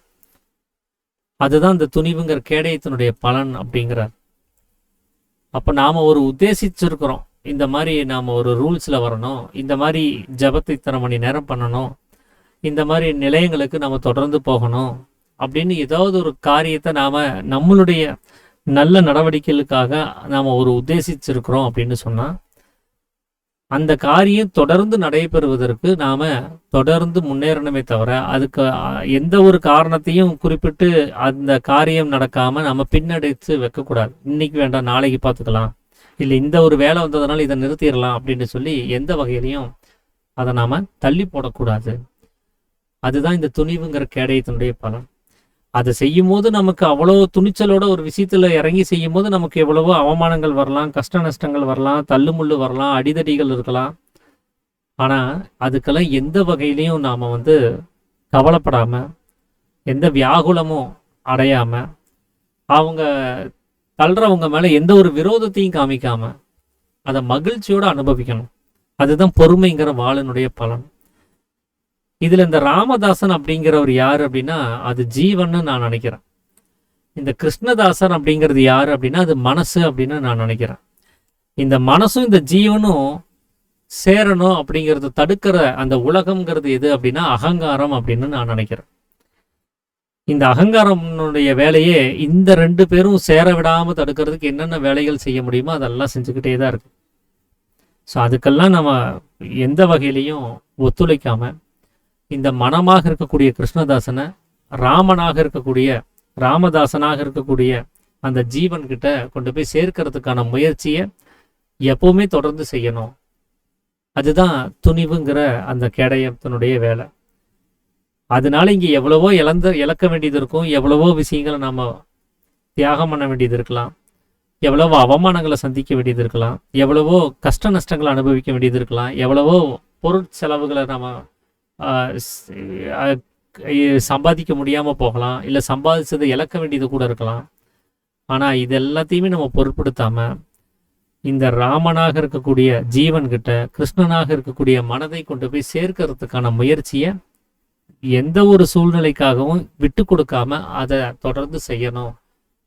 அதுதான் அந்த துணிவுங்கிற கேடயத்தினுடைய பலன் அப்படிங்கிறார். அப்போ நாம் ஒரு உத்தேசிச்சிருக்கிறோம், இந்த மாதிரி நாம் ஒரு ரூல்ஸில் வரணும், இந்த மாதிரி ஜபத்தை இத்தனை மணி நேரம் பண்ணணும், இந்த மாதிரி நிலையங்களுக்கு நம்ம தொடர்ந்து போகணும் அப்படின்னு ஏதாவது ஒரு காரியத்தை நாம் நம்மளுடைய நல்ல நடவடிக்கைகளுக்காக நாம் ஒரு உத்தேசிச்சிருக்கிறோம் அப்படின்னு சொன்னால், அந்த காரியம் தொடர்ந்து நடைபெறுவதற்கு நாம் தொடர்ந்து முன்னேறணுமே தவிர அதுக்கு எந்த ஒரு காரணத்தையும் குறிப்பிட்டு அந்த காரியம் நடக்காமல் நம்ம பின்னடைத்து வைக்கக்கூடாது. இன்னைக்கு வேண்டாம், நாளைக்கு பார்த்துக்கலாம், இல்லை இந்த ஒரு வேலை வந்ததுனால இதை நிறுத்திடலாம் அப்படின்னு சொல்லி எந்த வகையிலையும் அதை நாம் தள்ளி போடக்கூடாது. அதுதான் இந்த துணிவுங்கிற கேடயத்தினுடைய பலன். அதை செய்யும் போது நமக்கு அவ்வளோ துணிச்சலோட ஒரு விஷயத்துல இறங்கி செய்யும் போது நமக்கு எவ்வளவோ அவமானங்கள் வரலாம், கஷ்ட நஷ்டங்கள் வரலாம், தள்ளுமுள்ளு வரலாம், அடிதடிகள் இருக்கலாம். ஆனா அதுக்கெல்லாம் எந்த வகையிலையும் நாம கவலைப்படாம, எந்த வியாகுலமும் அடையாம, அவங்க தள்ளுறவங்க மேல எந்த ஒரு விரோதத்தையும் காமிக்காம அதை மகிழ்ச்சியோட அனுபவிக்கணும். அதுதான் பொறுமைங்கிற வாளினுடைய பலன். இதுல இந்த ராமதாசன் அப்படிங்கிறவர் யாரு அப்படின்னா அது ஜீவன்னு நான் நினைக்கிறேன். இந்த கிருஷ்ணதாசன் அப்படிங்கிறது யாரு அப்படின்னா அது மனசு அப்படின்னு நான் நினைக்கிறேன். இந்த மனசும் இந்த ஜீவனும் சேரணும் அப்படிங்கிறது தடுக்கிற அந்த உலகம்ங்கிறது எது அப்படின்னா அகங்காரம் அப்படின்னு நான் நினைக்கிறேன். இந்த அகங்காரம்னுடைய வேலையே இந்த ரெண்டு பேரும் சேர விடாம தடுக்கிறதுக்கு என்னென்ன வேலைகள் செய்ய முடியுமோ அதெல்லாம் செஞ்சுக்கிட்டே தான் இருக்கு. ஸோ அதுக்கெல்லாம் நம்ம எந்த வகையிலையும் ஒத்துழைக்காம இந்த மனமாக இருக்கக்கூடிய கிருஷ்ணதாசனை ராமனாக இருக்கக்கூடிய ராமதாசனாக இருக்கக்கூடிய அந்த ஜீவன் கிட்ட கொண்டு போய் சேர்க்கறதுக்கான முயற்சியை எப்பவுமே தொடர்ந்து செய்யணும். அதுதான் துணிவுங்கிற அந்த கேடயத்தினுடைய வேலை. அதனால இங்கே எவ்வளவோ இழக்க வேண்டியது இருக்கும், எவ்வளவோ விஷயங்களை நம்ம தியாகம் பண்ண வேண்டியது இருக்கலாம், எவ்வளவோ அவமானங்களை சந்திக்க வேண்டியது இருக்கலாம், எவ்வளவோ கஷ்ட நஷ்டங்களை அனுபவிக்க வேண்டியது இருக்கலாம், எவ்வளவோ பொருட்செலவுகளை நம்ம சம்பாதிக்க முடியாமல் போகலாம், இல்லை சம்பாதிச்சதை இழக்க வேண்டியது கூட இருக்கலாம். ஆனால் இது எல்லாத்தையுமே நம்ம பொருட்படுத்தாமல் இந்த ராமனாக இருக்கக்கூடிய ஜீவன்கிட்ட கிருஷ்ணனாக இருக்கக்கூடிய மனதை கொண்டு போய் சேர்க்கறதுக்கான முயற்சியை எந்த ஒரு சூழ்நிலைக்காகவும் விட்டு கொடுக்காம அதை தொடர்ந்து செய்யணும்.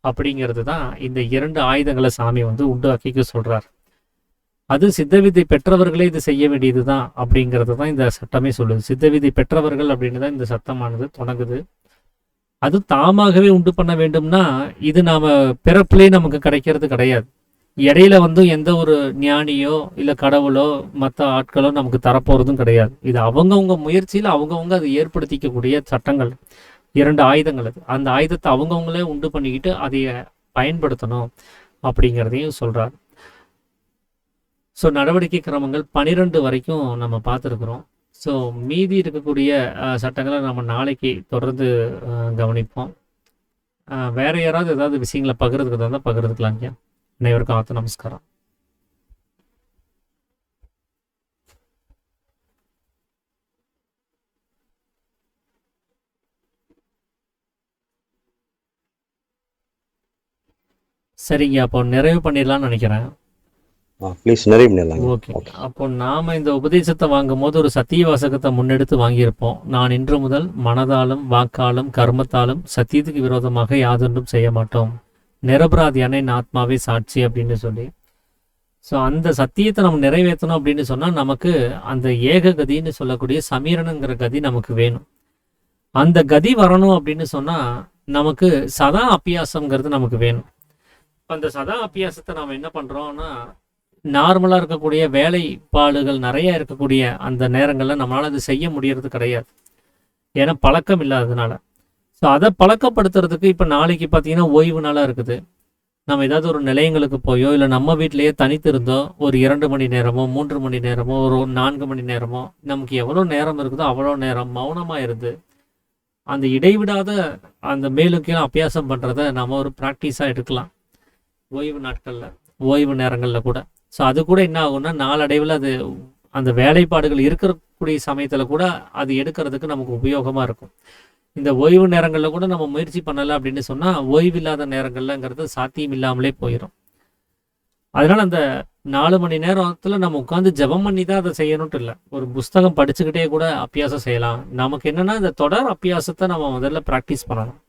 அப்படிங்கிறது தான் இந்த 2 ஆயுதங்களை சாமி உண்டாக்கிக்க சொல்றார். அது சித்தவித்தை பெற்றவர்களே இது செய்ய வேண்டியது தான் அப்படிங்கிறது தான் இந்த சட்டமே சொல்லுது. சித்தவித்தை பெற்றவர்கள் அப்படின்னு தான் இந்த சட்டமானது தொடங்குது. அது தாமாகவே உண்டு பண்ண வேண்டும்னா இது நாம பிறப்பிலே நமக்கு கிடைக்கிறது கிடையாது. இடையில எந்த ஒரு ஞானியோ இல்லை கடவுளோ மற்ற ஆட்களோ நமக்கு தரப்போறதும் கிடையாது. இது அவங்கவுங்க முயற்சியில் அவங்கவுங்க அதை ஏற்படுத்திக்கக்கூடிய சட்டங்கள், 2 ஆயுதங்கள். அது அந்த ஆயுதத்தை அவங்கவுங்களே உண்டு பண்ணிக்கிட்டு அதை பயன்படுத்தணும் அப்படிங்கிறதையும் சொல்றார். ஸோ நடவடிக்கை கிரமங்கள் 12 வரைக்கும் நம்ம பார்த்துருக்குறோம். ஸோ மீதி இருக்கக்கூடிய சட்டங்களை நம்ம நாளைக்கு தொடர்ந்து கவனிப்போம். வேற யாராவது ஏதாவது விஷயங்களை பகிர்றதுக்கு தான் பகிர்ந்துக்கலாம். ஐயா, அனைவருக்கும் ஆத்து நமஸ்காரம். சரிங்க, அப்போ நிறைவு பண்ணிடலாம்னு நினைக்கிறேன். ப்ளீஸ் நிறைவு பண்ணிடலாம். ஓகே, அப்போ நாம இந்த உபதேசத்தை வாங்கும் போது ஒரு சத்திய வாசகத்தை முன்னெடுத்து வாங்கியிருப்போம். நான் இன்று முதல் மனதாலும் வாக்காலும் கர்மத்தாலும் சத்தியத்துக்கு விரோதமாக யாதொன்றும் செய்ய மாட்டோம், நிரபராதியான என் ஆத்மாவே சாட்சி அப்படின்னு சொல்லி. ஸோ அந்த சத்தியத்தை நம்ம நிறைவேற்றணும் அப்படின்னு சொன்னால் நமக்கு அந்த ஏக கதின்னு சொல்லக்கூடிய சமீரனுங்கிற கதி நமக்கு வேணும். அந்த கதி வரணும் அப்படின்னு சொன்னால் நமக்கு சதா அபியாசம்ங்கிறது நமக்கு வேணும். அந்த சதா அபியாசத்தை நாம் என்ன பண்ணுறோம்னா, நார்மலாக இருக்கக்கூடிய வேலைப்பாடுகள் நிறைய இருக்கக்கூடிய அந்த நேரங்களில் நம்மளால் அது செய்ய முடியறது கிடையாது, ஏன்னா பழக்கம் இல்லாததுனால. ஸோ அதை பழக்கப்படுத்துறதுக்கு இப்போ நாளைக்கு பார்த்தீங்கன்னா ஓய்வு நாளாக இருக்குது. நம்ம ஏதாவது ஒரு நிலையங்களுக்கு போயோ இல்லை நம்ம வீட்டிலேயே தனித்திருந்தோ ஒரு 2 மணி நேரமோ 3 மணி நேரமோ ஒரு 4 மணி நேரமோ நமக்கு எவ்வளோ நேரம் இருக்குதோ அவ்வளோ நேரம் மௌனமாக இருந்து அந்த இடைவிடாத அந்த மேலும் கீழே அபியாசம் பண்ணுறத நம்ம ஒரு ப்ராக்டிஸாக எடுக்கலாம் ஓய்வு நாட்களில், ஓய்வு நேரங்களில் கூட. ஸோ அது கூட என்ன ஆகும்னா நாளடைவில் அது அந்த வேலைப்பாடுகள் இருக்கக்கூடிய சமயத்தில் கூட அது எடுக்கிறதுக்கு நமக்கு உபயோகமாக இருக்கும். இந்த ஓய்வு நேரங்களில் கூட நம்ம முயற்சி பண்ணலை அப்படின்னு சொன்னால் ஓய்வு இல்லாத நேரங்கள்லங்கிறது சாத்தியம் இல்லாமலே போயிடும். அதனால் அந்த 4 மணி நேரத்தில் நம்ம உட்காந்து ஜபம் பண்ணி தான் அதை செய்யணும்ட்டு இல்லை, ஒரு புஸ்தகம் படிச்சுக்கிட்டே கூட அபியாசம் செய்யலாம். நமக்கு என்னென்னா இந்த தொடர் அபியாசத்தை நம்ம முதல்ல ப்ராக்டிஸ் பண்ணலாம்.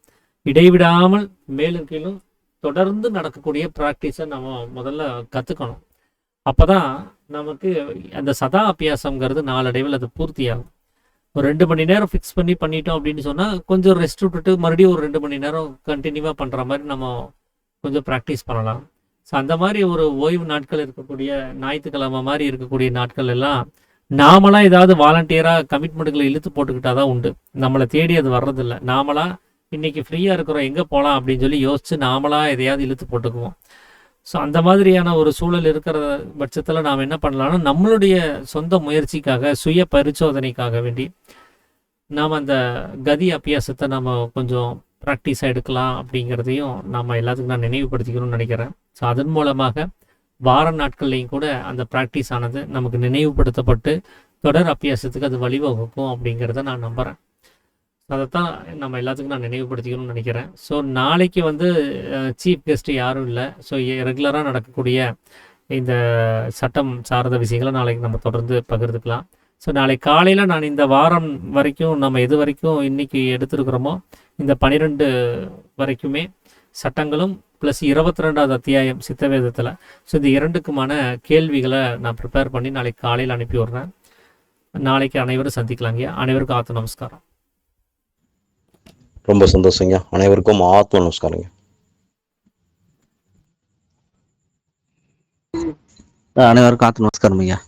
இடைவிடாமல் மேலும் கீழும் தொடர்ந்து நடக்கக்கூடிய ப்ராக்டிஸை நம்ம முதல்ல கற்றுக்கணும். அப்போ தான் நமக்கு அந்த சதா அபியாசங்கிறது நாளடைவில் அது பூர்த்தியாகும். ஒரு 2 மணி நேரம் ஃபிக்ஸ் பண்ணி பண்ணிட்டோம் அப்படின்னு சொன்னால் கொஞ்சம் ரெஸ்ட் விட்டுட்டு மறுபடியும் ஒரு 2 மணி நேரம் கண்டினியூவாக பண்ணுற மாதிரி நம்ம கொஞ்சம் ப்ராக்டிஸ் பண்ணலாம். ஸோ அந்த மாதிரி ஒரு ஓய்வு நாட்கள் இருக்கக்கூடிய ஞாயிற்றுக்கிழமை மாதிரி இருக்கக்கூடிய நாட்கள் எல்லாம் நாமளாக ஏதாவது வாலண்டியராக கமிட்மெண்ட்டுகளை இழுத்து போட்டுக்கிட்டா தான் உண்டு. நம்மளை தேடி அது வர்றதில்லை. நாமளாக இன்றைக்கி ஃப்ரீயாக இருக்கிறோம் எங்கே போகலாம் அப்படின்னு சொல்லி யோசித்து நாமளாக எதையாவது இழுத்து போட்டுக்குவோம். ஸோ அந்த மாதிரியான ஒரு சூழல் இருக்கிற பட்சத்தில் நாம் என்ன பண்ணலாம்னா நம்மளுடைய சொந்த முயற்சிக்காக சுய பரிசோதனைக்காக வேண்டி நாம் அந்த கதி அபியாசத்தை நம்ம கொஞ்சம் ப்ராக்டிஸாக எடுக்கலாம் அப்படிங்கிறதையும் நம்ம எல்லாத்துக்கும் நான் நினைவுபடுத்திக்கணும்னு நினைக்கிறேன். ஸோ அதன் மூலமாக வார நாட்கள்லையும் கூட அந்த ப்ராக்டிஸ் ஆனது நமக்கு நினைவுபடுத்தப்பட்டு தொடர் அபியாசத்துக்கு அது வழிவகுக்கும் அப்படிங்கிறத நான் நம்புகிறேன். அதைத்தான் நம்ம எல்லாத்துக்கும் நான் நினைவுபடுத்திக்கணும்னு நினைக்கிறேன். ஸோ நாளைக்கு சீஃப் கெஸ்ட்டு யாரும் இல்லை. ஸோ ரெகுலராக நடக்கக்கூடிய இந்த சட்டம் சார்ந்த விஷயங்களை நாளைக்கு நம்ம தொடர்ந்து பகிர்ந்துக்கலாம். ஸோ நாளைக்கு காலையில் நான் இந்த வாரம் வரைக்கும் நம்ம எது வரைக்கும் இன்றைக்கி எடுத்துருக்கிறோமோ இந்த 12 வரைக்குமே சட்டங்களும் ப்ளஸ் 22வது அத்தியாயம் சித்தவேதத்தில், ஸோ இந்த 2க்குமான கேள்விகளை நான் ப்ரிப்பேர் பண்ணி நாளைக்கு காலையில் அனுப்பி விட்றேன். நாளைக்கு அனைவரும் சந்திக்கலாங்க. அனைவருக்கும் ஆத்ம நமஸ்காரம். ரொம்ப சந்தோஷங்க. அனைவருக்கும் ஆத்ம நமஸ்காரங்க. அனைவருக்கும் ஆத்ம நமஸ்காரம் ஐயா.